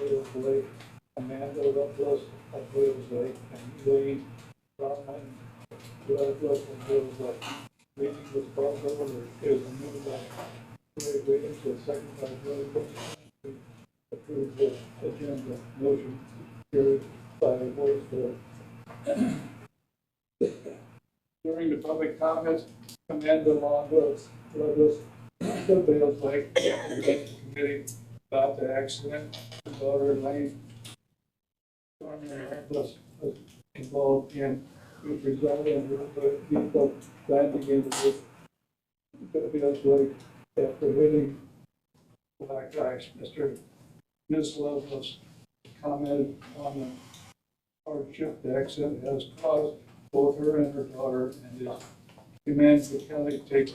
Wales Lake, Amanda Loveless of Wales Lake, and Elaine Garland, Loveless of Wales Lake. Meeting was called over, is moved by Ray Williams, and second by Joey Bush. Approved the agenda, motion carried by a voice vote. During the public comments, Amanda Loveless, the Wales Lake Committee about the accident, her daughter Elaine was involved in, which resulted in her vehicle landing into the Wales Lake after hitting black ice. Ms. Loveless commented on the hardship the accident has caused both her and her daughter, and is demands the county take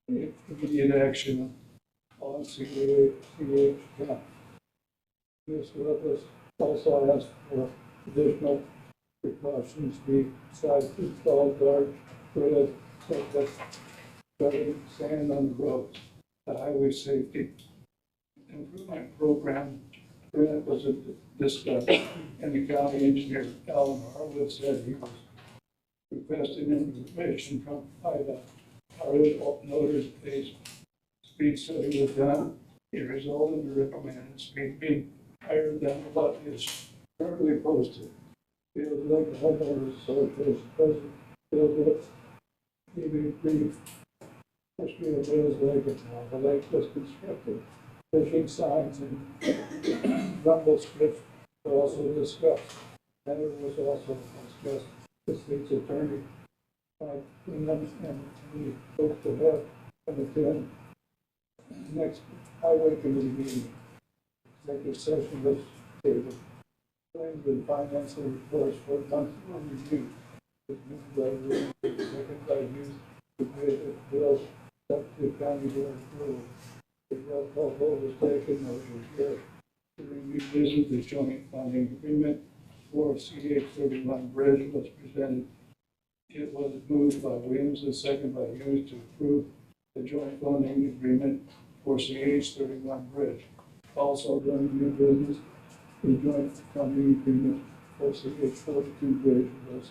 immediate action on CH County. Ms. Loveless also asked for additional precautions besides installed guard rails such as cutting sand on the roads. The highway safety improvement program grant was discussed, and the county engineer Alan Harwood said he was requesting information from IDOT. Harwood noted a speed study was done. It resulted in the recommended speed being higher than what is currently posted. Feels like the homeowners association president feels that he brief history of Wales Lake and how the lake was constructed. Fishing signs and rumble strips were also discussed. And it was also discussed the state's attorney, and we hope to have an attend next highway committee meeting. Executive session was tabled. Claims and financial reports for months were reviewed. It moved by Williams, second by Hughes, to pay the bills up to county board approval. The roll call vote was taken, motion carried. To revisit the joint funding agreement for CH 31 bridge was presented. It was moved by Williams and second by Hughes to approve the joint funding agreement for CH 31 bridge. Also during new business, the joint funding agreement for CH 42 bridge was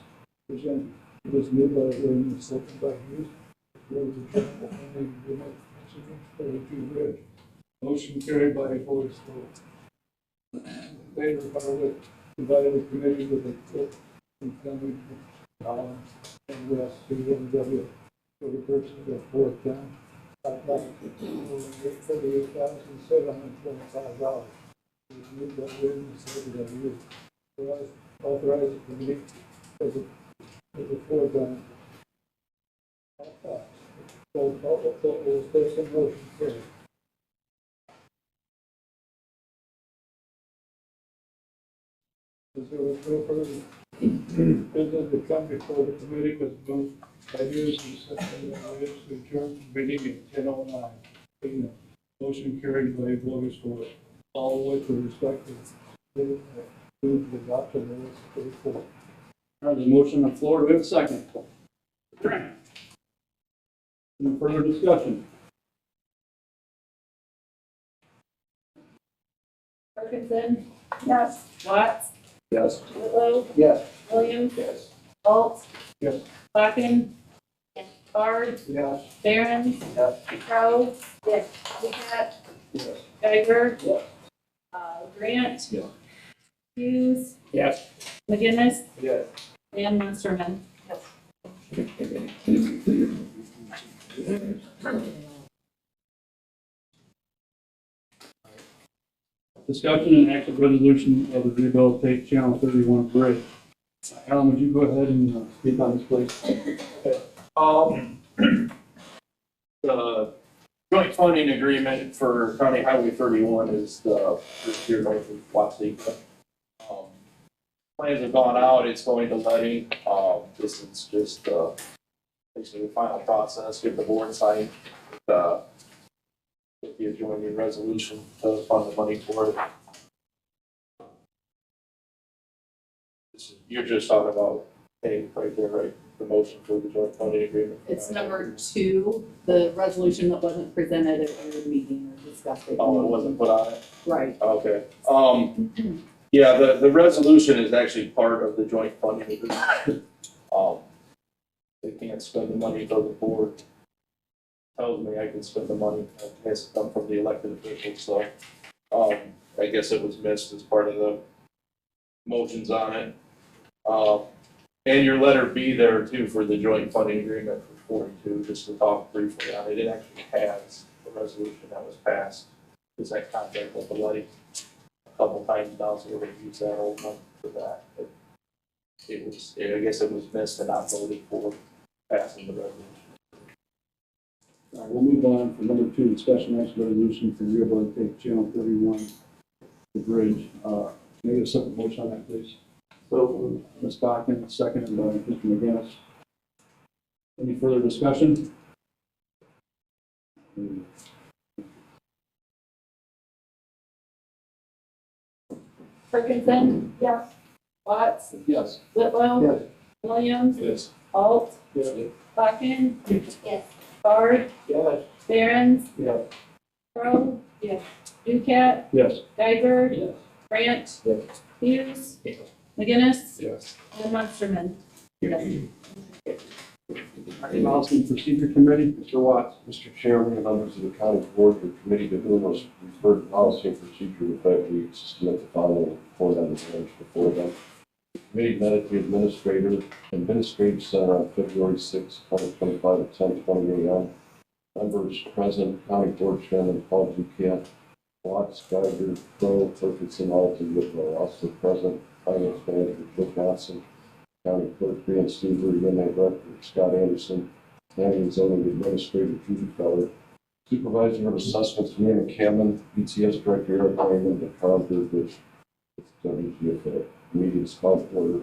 presented. It was moved by Williams, second by Hughes to approve the joint funding agreement for CH 42 bridge. Motion carried by a voice vote. Later, Harwood provided the committee with a quote from County Collins and West CMW for the purchase of fourth down. $38,725. Moved by Williams, seconded by Hughes. Authorize the committee as a fourth down. Will take a motion carried. As there was no further business to come before the committee, was moved by Hughes and seconded by Williams to adjourn the meeting at 10:09. Motion carried by voters for all with respect to Move the adoption minutes for April. All right, there's a motion on the floor. Do we have a second? Any further discussion? Parkinson? Yes. Watts? Yes. Whitlow? Yes. Williams? Yes. Alt? Yes. Bakken? Yes. Bard? Yes. Barron? Yes. Crowe? Yes. Ducat? Yes. Geiger? Yes. Grant? Yes. Hughes? Yes. McGinnis? Yes. And Munsterman. Discussion and action resolution of the rehabilitate Channel 31 bridge. Alan, would you go ahead and speak on this, please? The joint funding agreement for County Highway 31 is here north of Watsika. Plans have gone out, it's going to letting, this is just, basically the final process, get the board signed, get the adjoining resolution to fund the money for it. You're just talking about, hey, right there, right, the motion for the joint funding agreement. It's number 2, the resolution that wasn't presented at your meeting or discussed at your Oh, it meeting. wasn't put on it? Right. Okay, yeah, the resolution is actually part of the joint funding agreement. They can't spend the money until the board tells me I can spend the money, I guess it come from the elected officials, so, I guess it was missed as part of the motions on it. And your letter B there too for the joint funding agreement for 42, just to talk briefly on it, it actually has the resolution that was passed. Is that contract with the levy a couple times now, so we're gonna use that old one for that. But it was, I guess it was missed and not voted for passing the resolution. All right, we'll move on for number 2, discussion action resolution for rehabilitate Channel 31, the bridge. Can I get a separate motion on that, please? So, Ms. Bakken, seconded by Mr. McGinnis. Any further discussion? Parkinson? Yes. Watts? Yes. Whitlow? Yes. Williams? Yes. Alt? Yes. Bakken? Yes. Bard? Yes. Barron? Yes. Crowe? Yes. Ducat? Yes. Geiger? Yes. Grant? Yes. Hughes? McGinnis? Yes. And Munsterman. Policy and Procedure Committee, Mr. Watts. Mr. Chairman and members of the county board or committee to whom was referred policy and procedure with that we submit the following report on the branch before them. The committee met at the administrative center on February 6, 2025 at 10:20 a.m. Members present, County Board Chairman Paul Ducat, Watts, Geiger, Crowe, Ferguson, Alton, Whitlow. Also present, Finance Manager Joe Johnson, County Clerk Dan Stuber, Inmate Director Scott Anderson, Planning and Zoning Administrator Judy Feller, Supervisor of Assessments Nina Cameron, ETS Director Eric Raymond, and Carl Goodrich, WGFA. The meeting is called to order.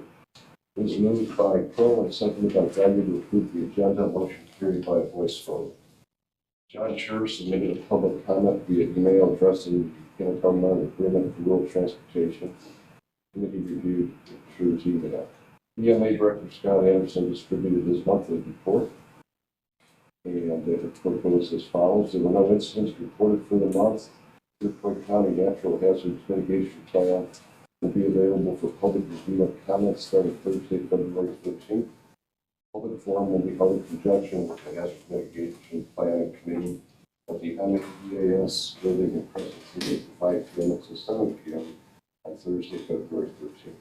It was moved by Crowe and seconded by Geiger to approve the agenda. Motion carried by a voice vote. John Scherr submitted a public comment via email addressing the intergovernmental agreement for rural transportation. Committee reviewed Scherr's email. EMA Director Scott Anderson distributed his monthly report. And the report goes as follows. There were no incidents reported for the month. The Iroquois County Natural Hazards Mitigation Plan will be available for public review and comments starting Thursday, February 13th. Public forum will be held in conjunction with the Hazard Mitigation Planning Committee at the MADAS building in Crescent from 5 p.m. to 7 p.m. on Thursday, February 13th.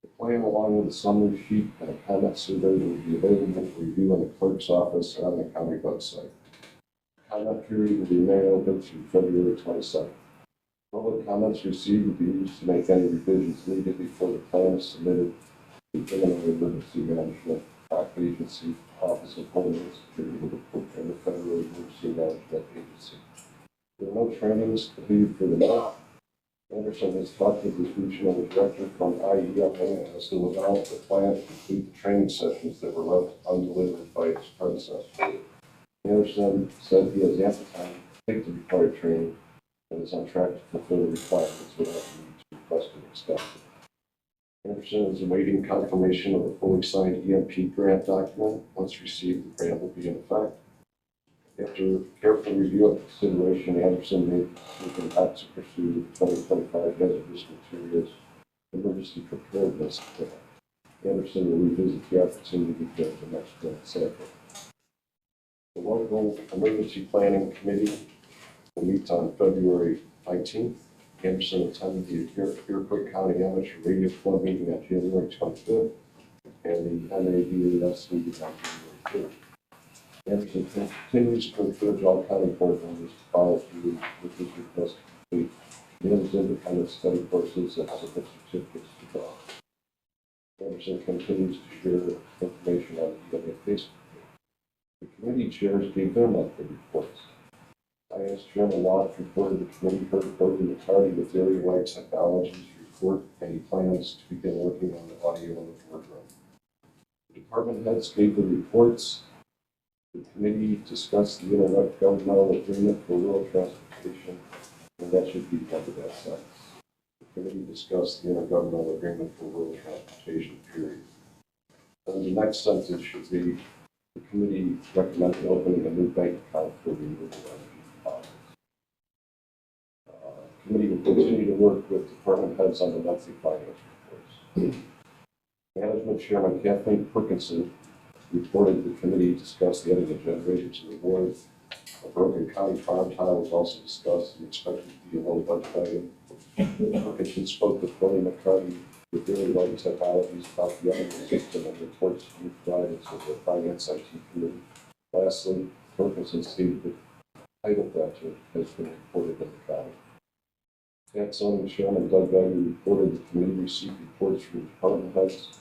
The plan, along with a summary sheet and a comment survey, will be available for review in the clerk's office and on the county website. Comment period will remain open through February 22nd. Public comments received will be used to make any revisions needed before the plan is submitted to the Illinois Emergency Management Agency, Office of Homeland Security, and the Federal Emergency Management Agency. There are no trainings completed for the month. Anderson has talked with the regional director from IEMA as to develop the plan to complete the training sessions that were left undelivered by its predecessor. Anderson said he has ample time to take the required training and is on track to fulfill the requirements without the need to requested extension. Anderson is awaiting confirmation of a fully signed EMP grant document. Once received, the grant will be in effect. After careful review and consideration, Anderson made the decision not to pursue the 2025 hazardous materials emergency preparedness grant. Anderson will revisit the opportunity during the next grant cycle. The local emergency planning committee will meet on February 19th. Anderson attended the Iroquois County Amateur Radio Club meeting on January 25th and the MABAS meeting on January 3rd. Anderson continues to encourage all county board members to follow through with this request to complete Anderson's independent study courses and submit certificates to draw. Anderson continues to share information on the EMA Facebook page. The committee chairs gave their monthly reports. I asked Chairman Watt to report to the committee for Cody McCarty with area-wide technologies to report any plans to begin working on the audio in the boardroom. The department heads gave the reports. The committee discussed the intergovernmental agreement for rural transportation, and that should be the end of that sentence. The committee discussed the intergovernmental agreement for rural transportation, period. And the next sentence should be, the committee recommended opening a new bank account for renewable energy deposits. The committee will continue to work with department heads on the monthly finance reports. Management Chairman Kathleen Perkinson reported the committee discussed adding a generator to the board. A Broken County farm tile was also discussed and expected to be a low budget item. Perkinson spoke with Billy McCarty with Daily Light Technologies about the other system and reports to be provided to the Finance IT Committee. Lastly, Perkinson stated that the title project has been reported in the county. Tax zoning Chairman Doug Vaggie reported the committee received reports from department heads.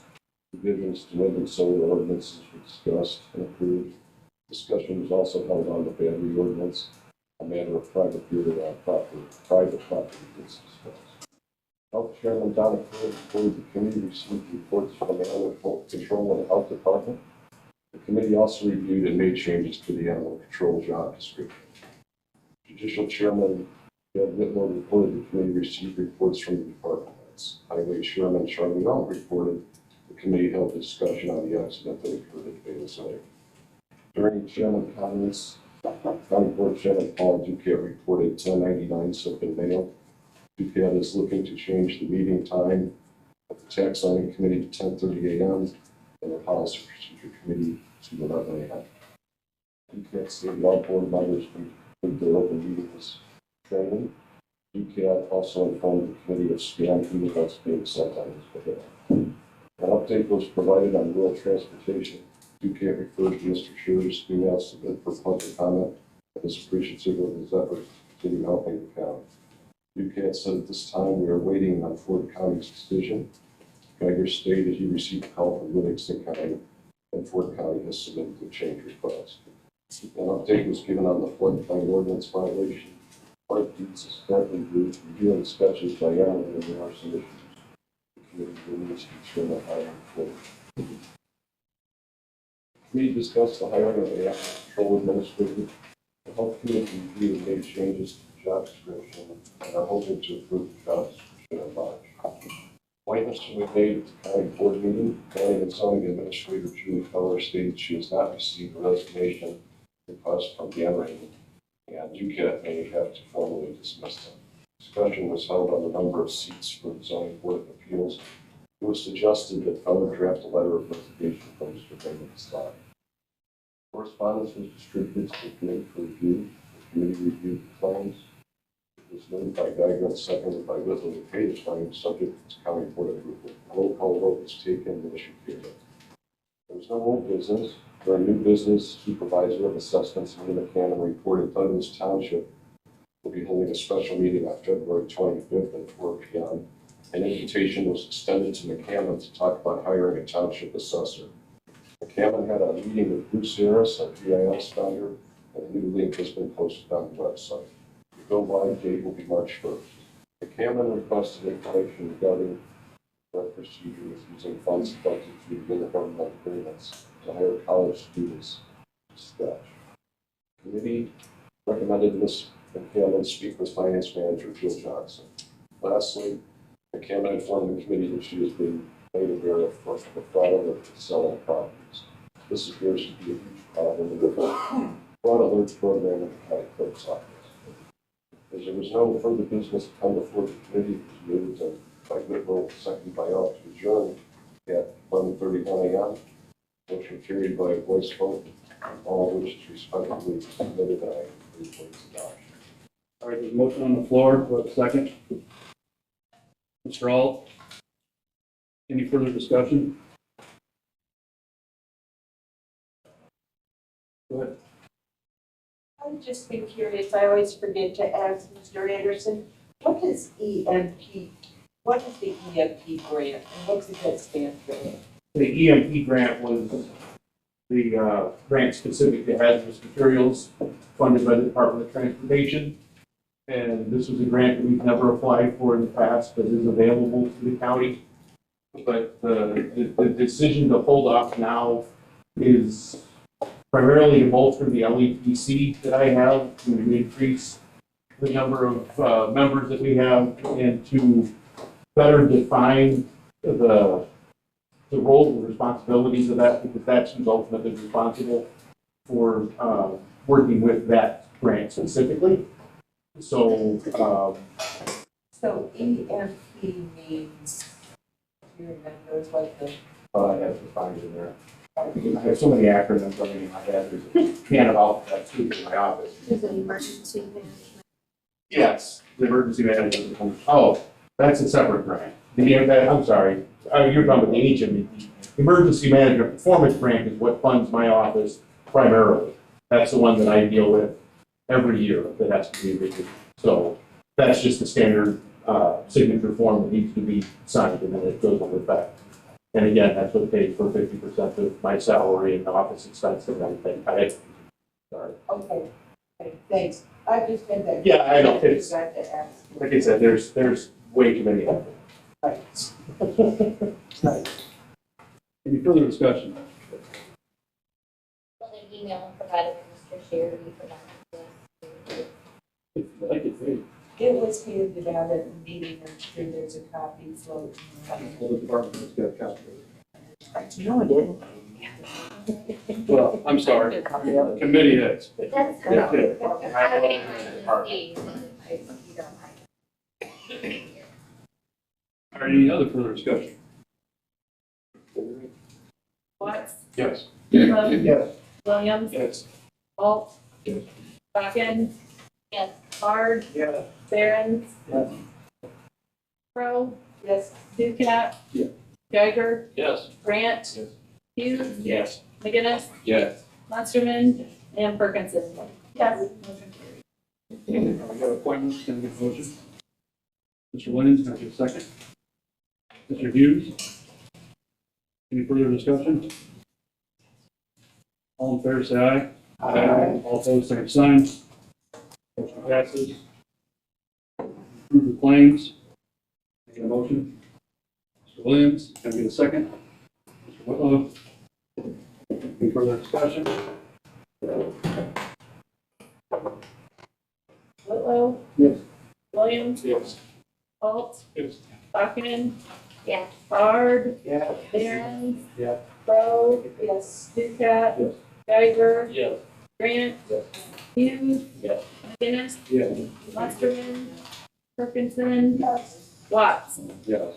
Revisions to wind and solar ordinances were discussed and approved. Discussion was also held on the battery ordinance, a matter of private property is discussed. Health Chairman Donna Curran reported the committee received reports from the Animal Control and Health Department. The committee also reviewed and made changes to the Animal Control job description. Judicial Chairman Ed Whitmore reported the committee received reports from the department heads. Highway Chairman Charlie Young reported the committee held a discussion on the accident that occurred at Bayless Lake. During chairman comments, County Board Chairman Paul Duquette reported 1099s have been mailed. Duquette is looking to change the meeting time of the Tax Zoning Committee to 10:30 a.m. and the Policy Procedure Committee to 11 a.m. Duquette stated all board members need to complete their open meetings training. Duquette also informed the committee of spam emails being sent on his behalf. An update was provided on rural transportation. Duquette referred to Mr. Scherer's email submitted for public comment and is appreciative of his efforts to continue helping the county. Duquette said at this time we are waiting on Ford County's decision. Geiger stated he received help from Livingston County and Ford County has submitted the change request. An update was given on the floodplain ordinance violation. Part deeds is currently reviewing sketches by Aaron and there are some issues. The committee will need to determine hiring for. The committee discussed the hiring of the Animal Control Administrator. The Health Committee reviewed and made changes to the job description and are hoping to approve the job description in March. Appointments were made at the county board meeting. Planning and Zoning Administrator Julie Feller stated she has not received a resignation request from Dan Rainey, and Duquette may have to formally dismiss them. Discussion was held on the number of seats for the Zoning Board of Appeals. It was suggested that Feller draft a letter of resignation from Mr. Rainey's line. Correspondence was distributed to the committee for review. The committee reviewed the claims. It was moved by Geiger and seconded by Whitlow to pay the claims subject to county board approval. Roll call vote was taken and the issue carried. There was no old business. For a new business, Supervisor of Assessments, Linda McCann, reported Douglas Township will be holding a special meeting on February 25th at 4 p.m. An invitation was extended to McCammon to talk about hiring a township assessor. McCammon had a meeting with Bruce Harris, a GIS founder, and a new link has been posted on the website. The go-live date will be March 1st. McCammon requested information regarding what procedure is using funds collected through the intergovernmental agreements to hire college students to scratch. The committee recommended Ms. McCammon speak with Finance Manager Jill Johnson. Lastly, I can inform the committee that she has been made aware of the fraudulent selling properties. This appears to be a huge problem with the fraud alert program in the county clerk's office. As there was no further business to come before the committee, it was moved by Whitlow, seconded by Elk to adjourn at 11:31 a.m. Motion carried by a voice vote, all of which is respectively submitted by the votes adoption. All right, there's a motion on the floor. Do I have a second? Mr. Alt? Any further discussion? Go ahead. I've just been curious, I always forget to ask Mr. Anderson, what is EMP? What is the EMP grant and what does that stand for? The EMP grant was the grant specific to hazardous materials funded by the Department of Transportation. And this was a grant that we've never applied for in the past, but is available to the county. But the decision to hold off now is primarily to bolster the LEPC that I have, to increase the number of members that we have, and to better define the role and responsibilities of that, because that's who's ultimately responsible for working with that grant specifically. So, So EMP means, do you remember what the? I have to find it there. I have so many acronyms running in my head, there's a can of alphabet soup in my office. Is it emergency management? Yes, the emergency management. Oh, that's a separate grant. I'm sorry, you're talking about the HME. Emergency Management Performance Grant is what funds my office primarily. That's the one that I deal with every year that has to be reviewed. So that's just a standard signature form that needs to be signed and then it goes into effect. And again, that's what pays for 50% of my salary and office expenses and everything. Sorry. Okay, thanks. I just had that. Yeah, I know. It's got to ask. Like I said, there's way too many of them. Right. Any further discussion? Well, an email provided by Mr. Sherry provided If you like it, please. It was handed out at the meeting, I'm sure there's a copy floating around. Well, the department has got a copy. No, I didn't. Well, I'm sorry. Committee heads. That's Yeah. I would emergency. All right, any other further discussion? Watts? Yes. Cliff? Yes. Williams? Yes. Alt? Bakken? Yes. Hard? Yes. Barron? Yes. Crowe? Yes. Ducat? Yes. Geiger? Yes. Grant? Yes. Hughes? Yes. McGinnis? Yes. Monsterman? And Perkinson? Yes. Motion carried. We got appointments, can I get a motion? Mr. Williams, can I get a second? Mr. Hughes? Any further discussion? All in favor, say aye. Aye. All opposed, same sign. Motion passes. Approve the claims. Make a motion. Mr. Williams, can I get a second? Mr. Whitlow? Any further discussion? Whitlow? Yes. Williams? Yes. Alt? Yes. Bakken? Yeah. Hard? Yeah. Barron? Yeah. Crowe? Yes. Ducat? Yes. Geiger? Yes. Grant? Yes. Hughes? Yes. McGinnis? Yes. Monsterman? Perkinson? Watts? Yes.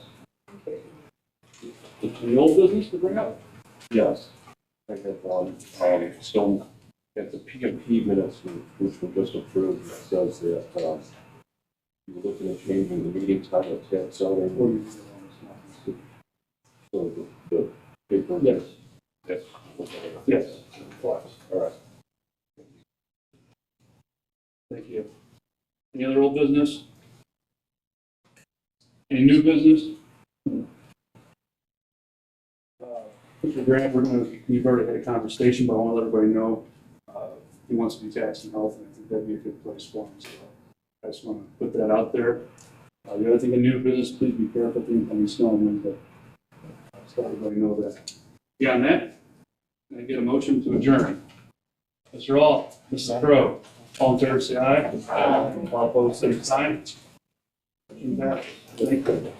Any old business to bring up? Yes. I have, some, at the PMP minutes, which were just approved, it says that, you're looking at changing the meeting time at 10, so, so the paper. Yes. Yes. Yes. All right. Thank you. Any other old business? Any new business? Mr. Grant, you've already had a conversation, but I want to let everybody know, he wants to be tax and health, and I think that'd be a good place for him, so I just want to put that out there. The other thing in new business, please be careful with the incoming snow and wind, but just let everybody know that. Beyond that, can I get a motion to adjourn? Mr. Alt, Mrs. Crowe, all in favor, say aye. Aye. All opposed, same sign. Motion passes. Thank you.